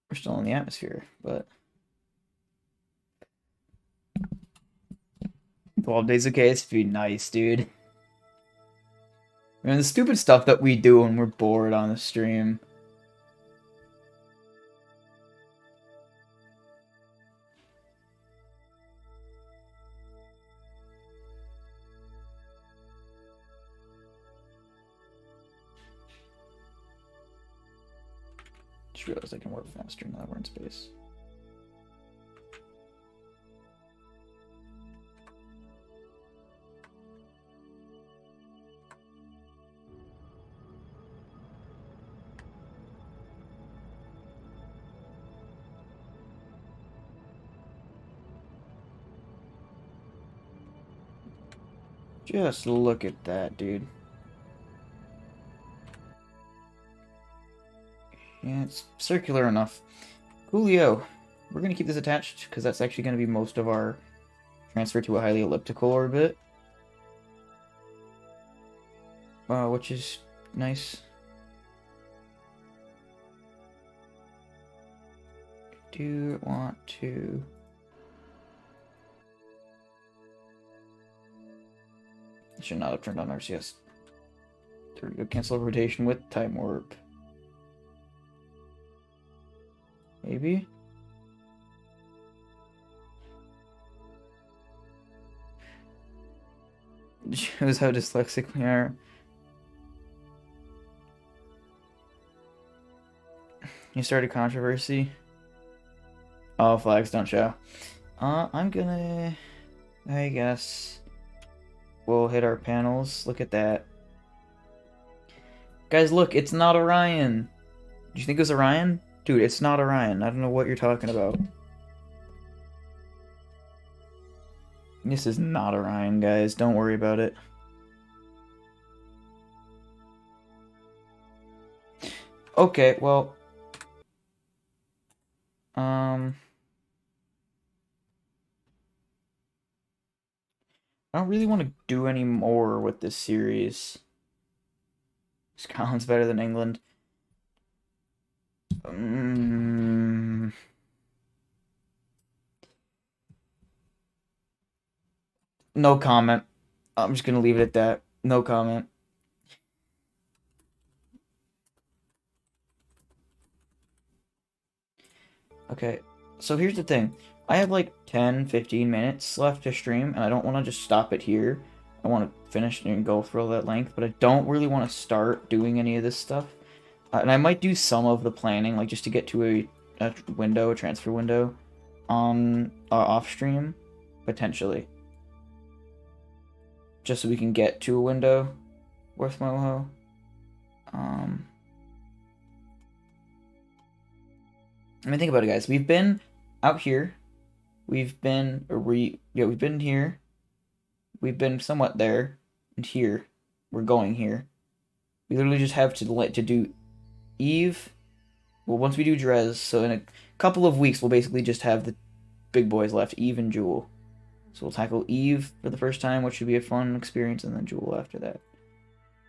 We're still in the atmosphere, but 12 days of KSP, nice, dude. Man, the stupid stuff that we do when we're bored on the stream. Just realized I can warp faster now that we're in space. Just look at that, dude. Yeah, it's circular enough. Coolio. We're going to keep this attached, because that's actually going to be most of our transfer to a highly elliptical orbit. Which is nice. I do want to... I should not have turned on RCS. There we go. Cancel rotation with time warp. Maybe? Shows how dyslexic we are. You started controversy. Oh, flags don't show. I'm gonna... I guess... We'll hit our panels. Look at that. Guys, look, it's not Orion. Do you think it was Orion? Dude, it's not Orion. I don't know what you're talking about. This is not Orion, guys. Don't worry about it. Okay, well... I don't really want to do any more with this series. Scotland's better than England. No comment. I'm just gonna leave it at that. No comment. Okay, so here's the thing. I have like 10, 15 minutes left to stream, and I don't want to just stop it here. I want to finish and go for all that length, but I don't really want to start doing any of this stuff. And I might do some of the planning, like just to get to a window, a transfer window, on off stream, potentially. Just so we can get to a window with Moho. I mean, think about it, guys. We've been out here. We've been we've been here. We've been somewhat there and here. We're going here. We literally just have to do Eve. Well, once we do Drez, so in a couple of weeks, we'll basically just have the big boys left, Eve and Jewel. So we'll tackle Eve for the first time, which should be a fun experience, and then Jewel after that.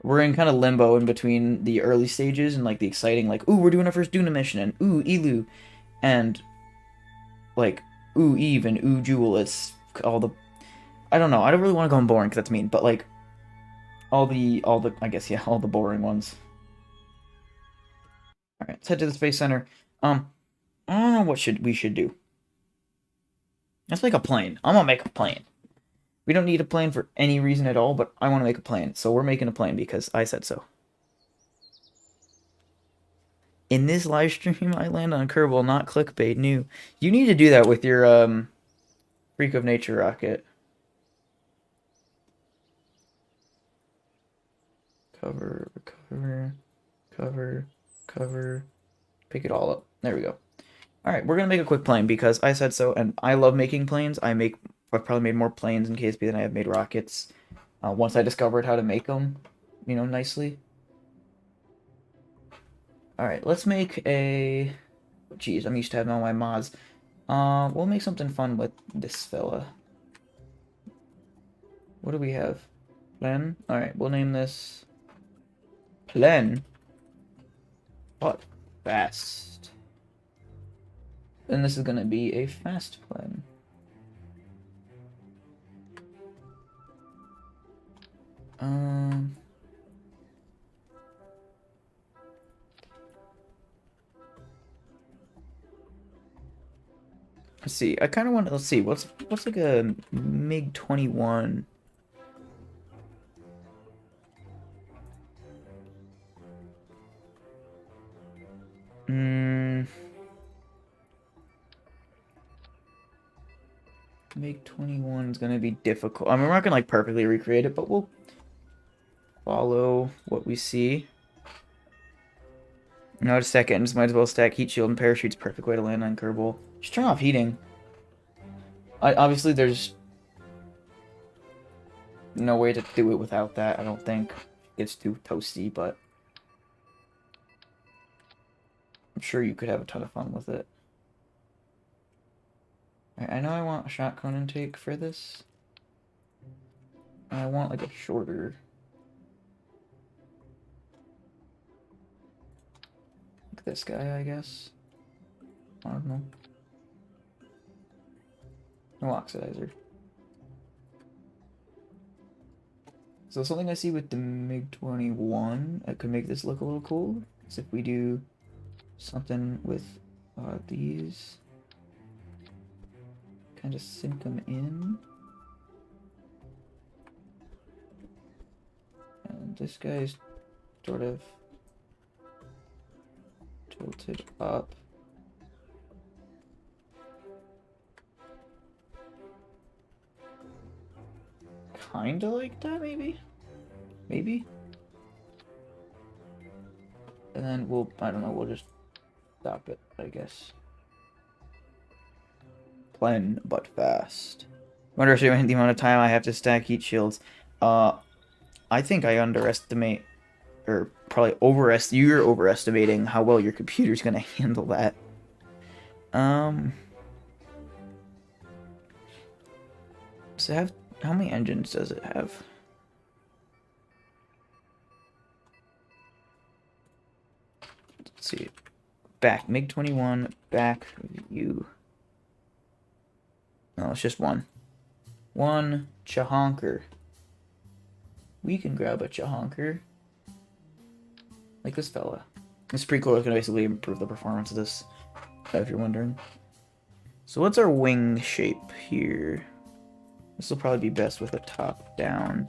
We're in kind of limbo in between the early stages and like the exciting, like, ooh, we're doing our first Duna mission, and ooh, Elu, and like, ooh, Eve, and ooh, Jewel. It's all the... I don't know. I don't really want to go on boring, because that's mean, but like, I guess, yeah, all the boring ones. All right, let's head to the Space Center. I don't know what we should do. Let's make a plane. I'm gonna make a plane. We don't need a plane for any reason at all, but I want to make a plane, so we're making a plane because I said so. In this live stream, I land on Kerbal, not clickbait. New. You need to do that with your Freak of Nature rocket. Cover, cover, cover, cover. Pick it all up. There we go. All right, we're gonna make a quick plane because I said so, and I love making planes. I've probably made more planes in KSP than I have made rockets. Once I discovered how to make them, nicely. All right, let's make a. Jeez, I'm used to having all my mods. We'll make something fun with this fella. What do we have? Plen? All right, we'll name this Plen. What? Fast. Then this is gonna be a fast Plen. Let's see. I kind of want to. Let's see. What's like a MiG-21? MiG-21 is gonna be difficult. I mean, we're not gonna like perfectly recreate it, but we'll follow what we see. No, just seconds. Might as well stack heat shield and parachutes. Perfect way to land on Kerbal. Just turn off heating. Obviously, there's no way to do it without that. I don't think it's too toasty, but I'm sure you could have a ton of fun with it. I know I want a shotgun intake for this. And I want like a shorter. Like this guy, I guess. I don't know. No oxidizer. So something I see with the MiG-21 that could make this look a little cool is if we do something with these. Kind of sink them in. And this guy's sort of tilted up. Kinda like that, maybe? Maybe? And then I don't know, we'll just stop it, I guess. Plen, but fast. Underestimate the amount of time I have to stack heat shields. I think I underestimate, or probably you're overestimating how well your computer's gonna handle that. So how many engines does it have? Let's see. Back, MiG-21, back view. No, it's just one. One Chahonker. We can grab a Chahonker. Like this fella. This prequel is going to basically improve the performance of this, if you're wondering. So what's our wing shape here? This will probably be best with a top down.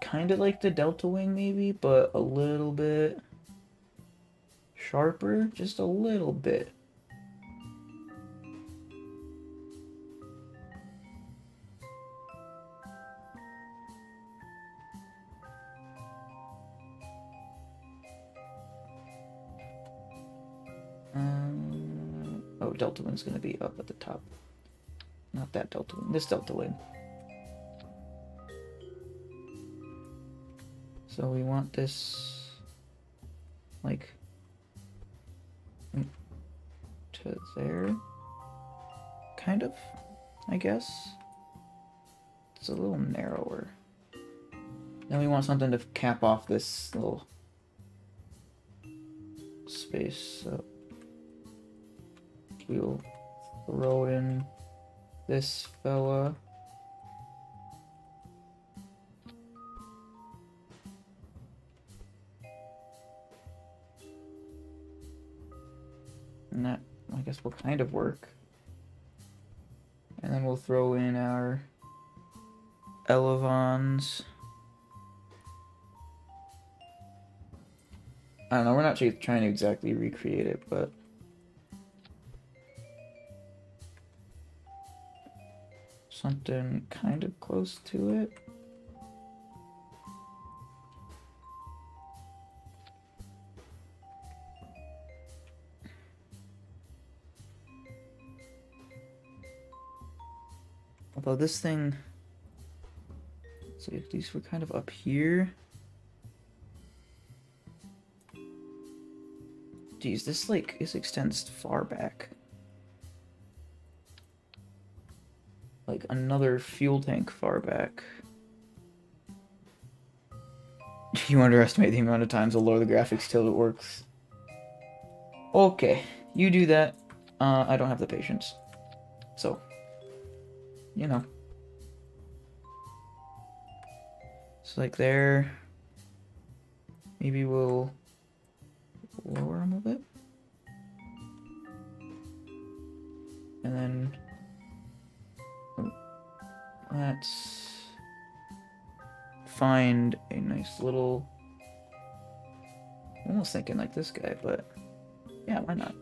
Kind of like the Delta Wing maybe, but a little bit sharper, just a little bit. Oh, Delta Wing's gonna be up at the top. Not that Delta Wing, this Delta Wing. So we want this, like, to there, kind of, I guess. It's a little narrower. Then we want something to cap off this little space, so we'll throw in this fella. And that, I guess, will kind of work. And then we'll throw in our elevons. I don't know, we're not trying to exactly recreate it, but something kind of close to it. Although this thing, so if these were kind of up here. Geez, this extends far back. Like another fuel tank far back. You underestimate the amount of times I'll lower the graphics till it works. Okay, you do that. I don't have the patience. So, you know. It's like there. Maybe we'll lower them a bit. And then let's find a nice little, almost thinking like this guy, but yeah, why not?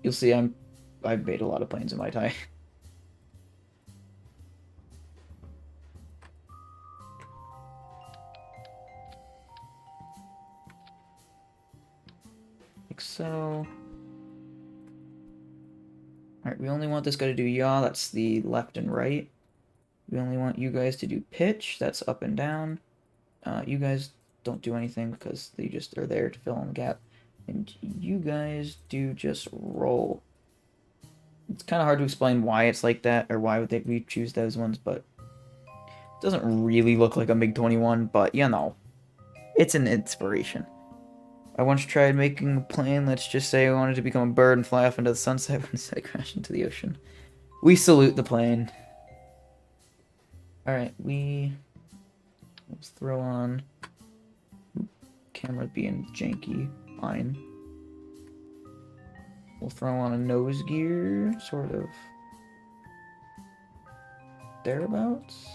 You'll see I've made a lot of planes in my time. Like so. Alright, we only want this guy to do yaw, that's the left and right. We only want you guys to do pitch, that's up and down. You guys don't do anything because they just are there to fill in the gap. And you guys do just roll. It's kind of hard to explain why it's like that, or why we choose those ones, but it doesn't really look like a MiG-21, but you know, it's an inspiration. I once tried making a plane, let's just say I wanted to become a bird and fly off into the sunset, but instead I crashed into the ocean. We salute the plane. Alright, let's throw on... Camera being janky. Fine. We'll throw on a nose gear, sort of thereabouts.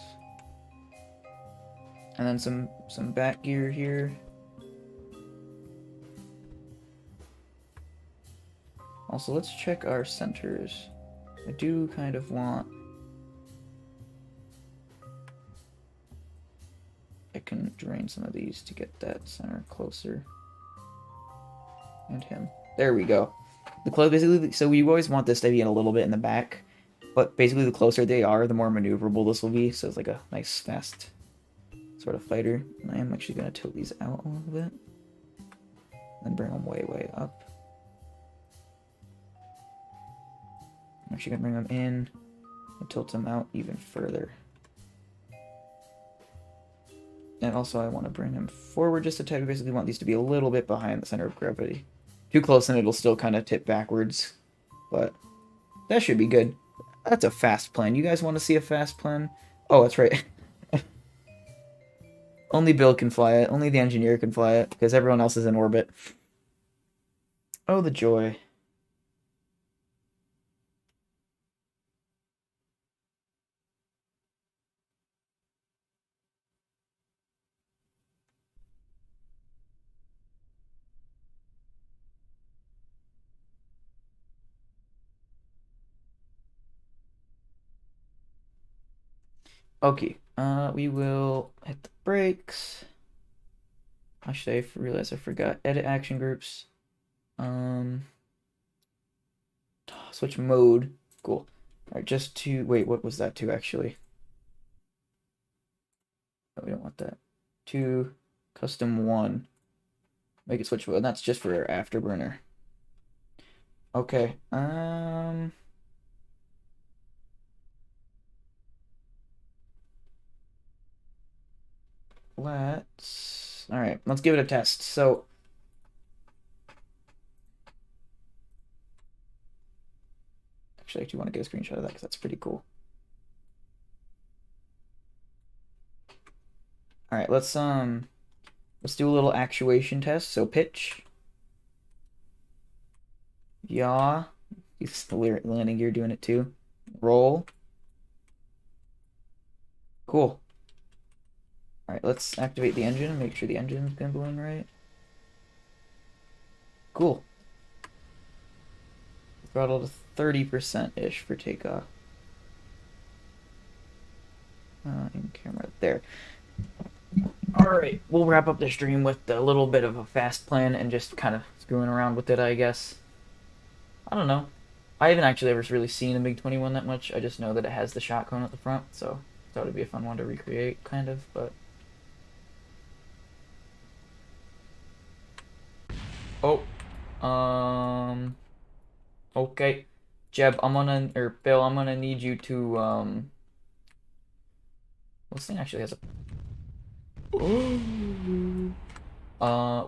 And then some back gear here. Also, let's check our centers. I do kind of want... I can drain some of these to get that center closer. And him. There we go. The close basically, so we always want this to be in a little bit in the back, but basically the closer they are, the more maneuverable this will be. So it's like a nice, fast sort of fighter. And I am actually going to tilt these out a little bit, then bring them way, way up. I'm actually going to bring them in and tilt them out even further. And also I want to bring them forward just a tad. We basically want these to be a little bit behind the center of gravity. Too close and it'll still kind of tip backwards. But that should be good. That's a fast plane. You guys want to see a fast plane? Oh, that's right. Only Bill can fly it. Only the engineer can fly it, because everyone else is in orbit. Oh, the joy. Okay, we will hit the brakes. Actually, I realized I forgot. Edit action groups. Switch mode. Cool. Alright, just to... Wait, what was that to, actually? Oh, we don't want that. To custom 1. Make it switch mode. That's just for afterburner. Okay, Alright, let's give it a test. So... Actually, I do want to get a screenshot of that, because that's pretty cool. All right, let's do a little actuation test. So pitch, yaw. It's the landing gear doing it too. Roll. Cool. All right, let's activate the engine. Make sure the engine's gonna balloon right. Cool. Throttle to 30%-ish for takeoff. In camera there. Alright, we'll wrap up the stream with a little bit of a fast plan and just kind of screwing around with it, I guess. I don't know. I haven't actually ever really seen a MiG-21 that much. I just know that it has the shot cone at the front, so I thought it'd be a fun one to recreate, kind of, but... Oh. Okay. Jeb, or Bill, I'm gonna need you to, Well, this thing actually has a... Ooh.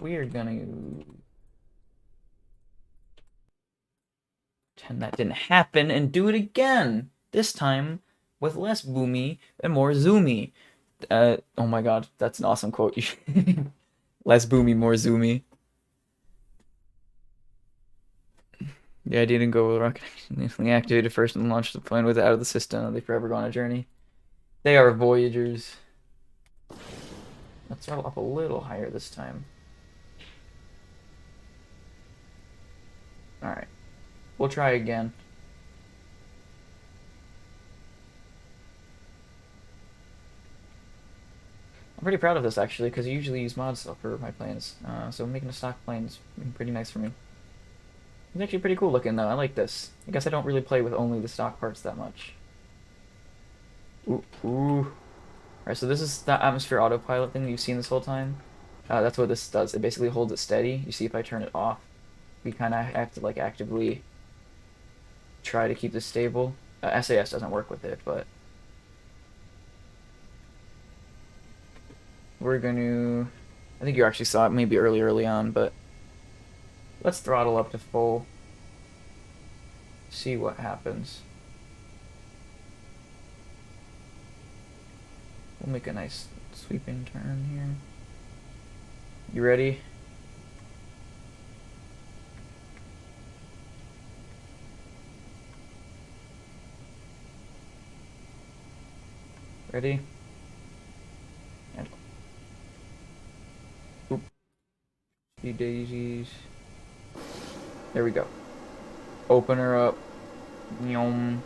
We are gonna pretend that didn't happen and do it again. This time with less boomy and more zoomy. Oh my god, that's an awesome quote. Less boomy, more zoomy. The idea didn't go well. Rocket instantly activated first and launched the plane with it out of the system. They've forever gone on a journey. They are Voyagers. Let's throttle up a little higher this time. Alright. We'll try again. I'm pretty proud of this actually, because I usually use mods for my planes. So making a stock plane is pretty nice for me. It's actually pretty cool looking though. I like this. I guess I don't really play with only the stock parts that much. Ooh, ooh. Alright, so this is the atmosphere autopilot thing that you've seen this whole time. That's what this does. It basically holds it steady. You see if I turn it off, we kind of have to like actively try to keep this stable. SAS doesn't work with it, but we're going to... I think you actually saw it maybe early on, but let's throttle up to full. See what happens. We'll make a nice sweeping turn here. You ready? Ready? And oop. Few daisies. There we go. Open her up. Yum.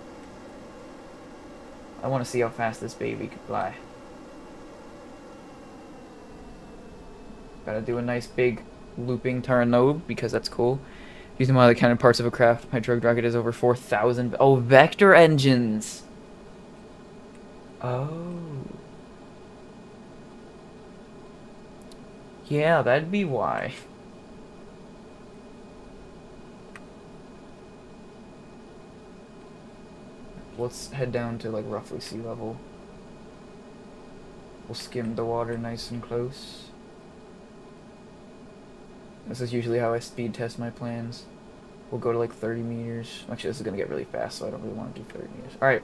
I want to see how fast this baby can fly. Gotta do a nice big looping turn though, because that's cool. Using one of the counted parts of a craft, my drug rocket is over 4,000. Oh, vector engines! Oh. Yeah, that'd be why. Let's head down to like roughly sea level. We'll skim the water nice and close. This is usually how I speed test my planes. We'll go to like 30 meters. Actually, this is gonna get really fast, so I don't really want to do 30 meters. Alright.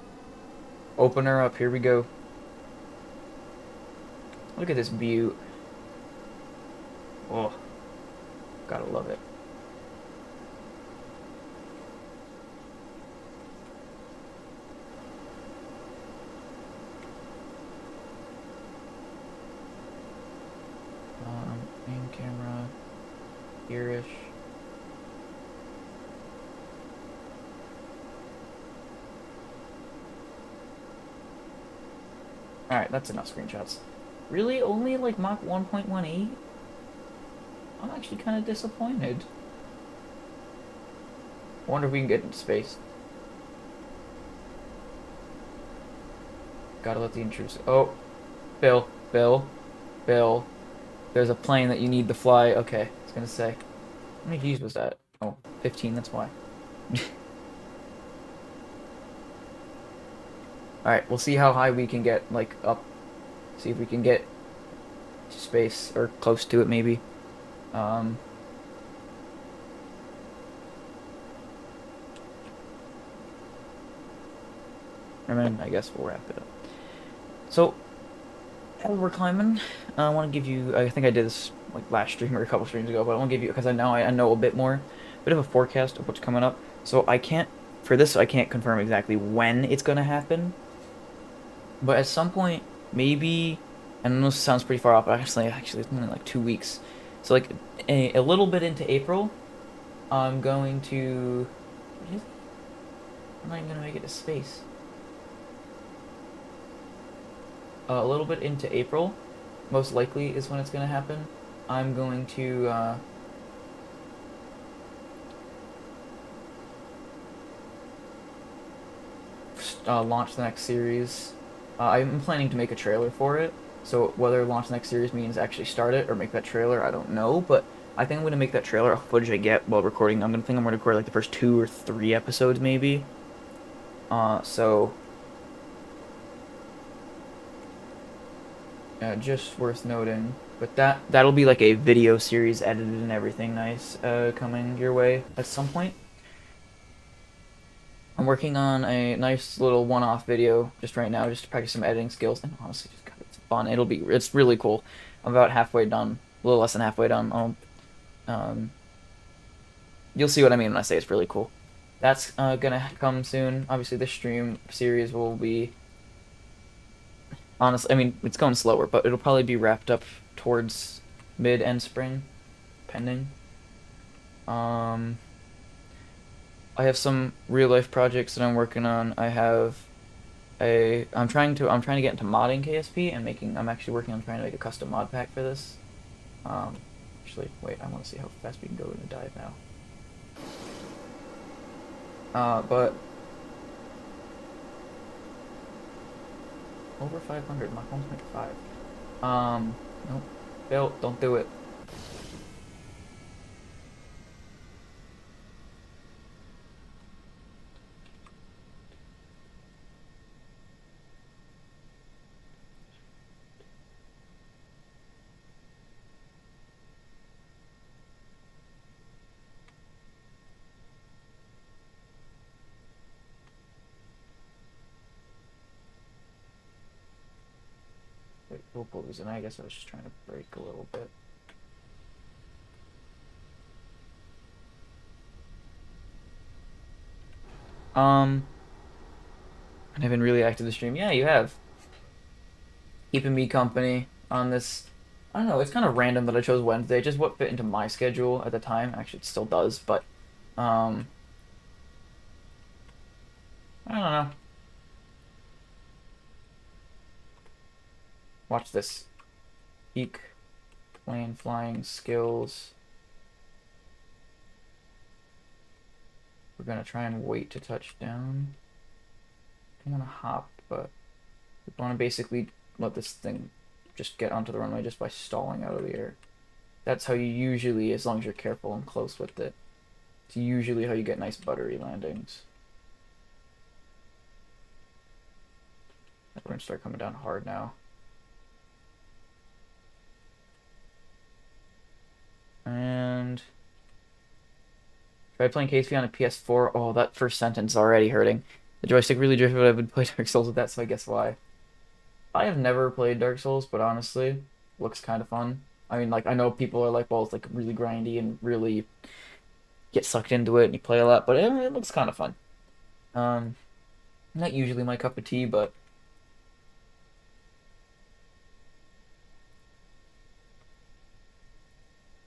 Open her up. Here we go. Look at this beaut. Oh. Gotta love it. Main camera. Here-ish. Alright, that's enough screenshots. Really? Only like Mach 1.18? I'm actually kind of disappointed. I wonder if we can get into space. Gotta let the intruders... Oh! Bill. Bill. Bill. There's a plane that you need to fly. Okay, I was gonna say. How many G's was that? Oh, 15, that's why. Alright, we'll see how high we can get, like, up. See if we can get to space, or close to it, maybe. And then I guess we'll wrap it up. So, While we're climbing, I want to give you. I think I did this like last stream or a couple streams ago, but I want to give you because I know a bit more, bit of a forecast of what's coming up. So I can't for this I can't confirm exactly when it's gonna happen, but at some point maybe. And I know this sounds pretty far off, but actually it's only like 2 weeks. So like a little bit into April, I'm going to. I'm not even gonna make it to space. A little bit into April, most likely is when it's gonna happen. I'm going to launch the next series. I'm planning to make a trailer for it. So whether launch the next series means actually start it or make that trailer, I don't know. But I think I'm gonna make that trailer off footage I get while recording. I'm gonna record like the first 2 or 3 episodes maybe. So just worth noting. But that'll be like a video series edited and everything nice coming your way at some point. I'm working on a nice little one-off video just right now, just to practice some editing skills. And honestly, just God, it's fun. It's really cool. I'm about halfway done, a little less than halfway done. You'll see what I mean when I say it's really cool. That's gonna come soon. Obviously, this stream series will be honestly. I mean, it's going slower, but it'll probably be wrapped up towards mid-end spring, pending. Um, I have some real life projects that I'm working on. I'm trying to get into modding KSP and I'm actually working on trying to make a custom mod pack for this. Um, actually, wait, I want to see how fast we can go in a dive now. But over 500, my phone's make 5. Nope. Bill, don't do it. Wait, we'll pull these in. I guess I was just trying to break a little bit. I haven't really active the stream. Yeah, you have. Keeping me company on this. I don't know, it's kind of random that I chose Wednesday, just what fit into my schedule at the time. Actually, it still does, but, I don't know. Watch this. Peak plane flying skills. We're gonna try and wait to touch down. I don't want to hop, but we want to basically let this thing just get onto the runway just by stalling out of the air. That's how you usually, as long as you're careful and close with it, it's usually how you get nice buttery landings. We're gonna start coming down hard now. And try playing KSP on a PS4. Oh, that first sentence already hurting. The joystick really drifted. I would play Dark Souls with that, so I guess why. I have never played Dark Souls, but honestly, looks kind of fun. I mean, like, I know people are like, well, it's like really grindy and really get sucked into it and you play a lot, but it looks kind of fun. Not usually my cup of tea, but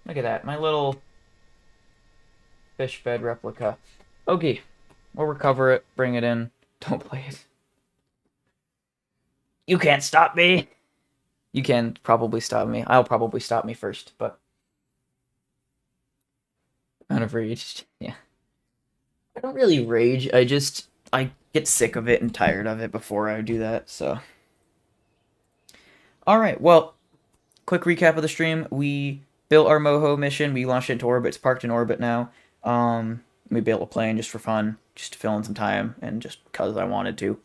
look at that, my little fish bed replica. Okay, we'll recover it, bring it in. Don't play it. You can't stop me. You can probably stop me. I'll probably stop me first, but out of rage, yeah. I don't really rage. I get sick of it and tired of it before I do that. So, all right. Well, quick recap of the stream. We built our Moho mission. We launched it into orbit. It's parked in orbit now. We built a plane just for fun, just to fill in some time, and just because I wanted to.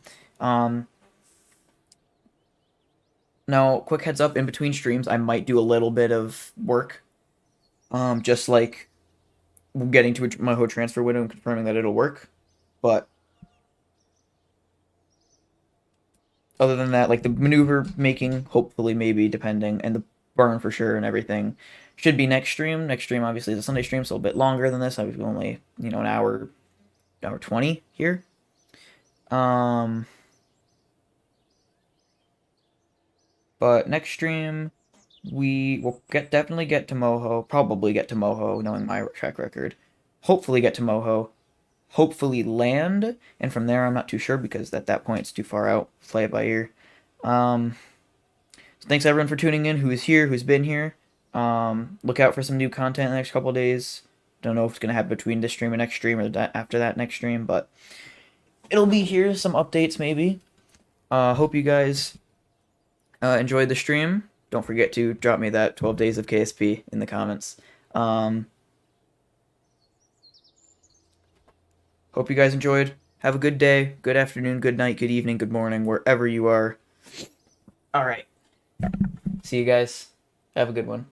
Now, quick heads up, in between streams, I might do a little bit of work. Just like getting to a Moho transfer window and confirming that it'll work. But other than that, like the maneuver making, hopefully, maybe, depending, and the burn for sure and everything, should be next stream. Next stream, obviously, is a Sunday stream, so a bit longer than this. I was only, an hour 20 here. But next stream, we will definitely get to Moho, probably get to Moho, knowing my track record. Hopefully get to Moho, hopefully land, and from there I'm not too sure because at that point it's too far out. Play it by ear. So thanks everyone for tuning in. Who is here? Who's been here? Look out for some new content in the next couple of days. Don't know if it's gonna happen between this stream and next stream or after that next stream, but it'll be here. Some updates maybe. Hope you guys enjoyed the stream. Don't forget to drop me that 12 days of KSP in the comments. Hope you guys enjoyed. Have a good day, good afternoon, good night, good evening, good morning, wherever you are. All right. See you guys. Have a good one.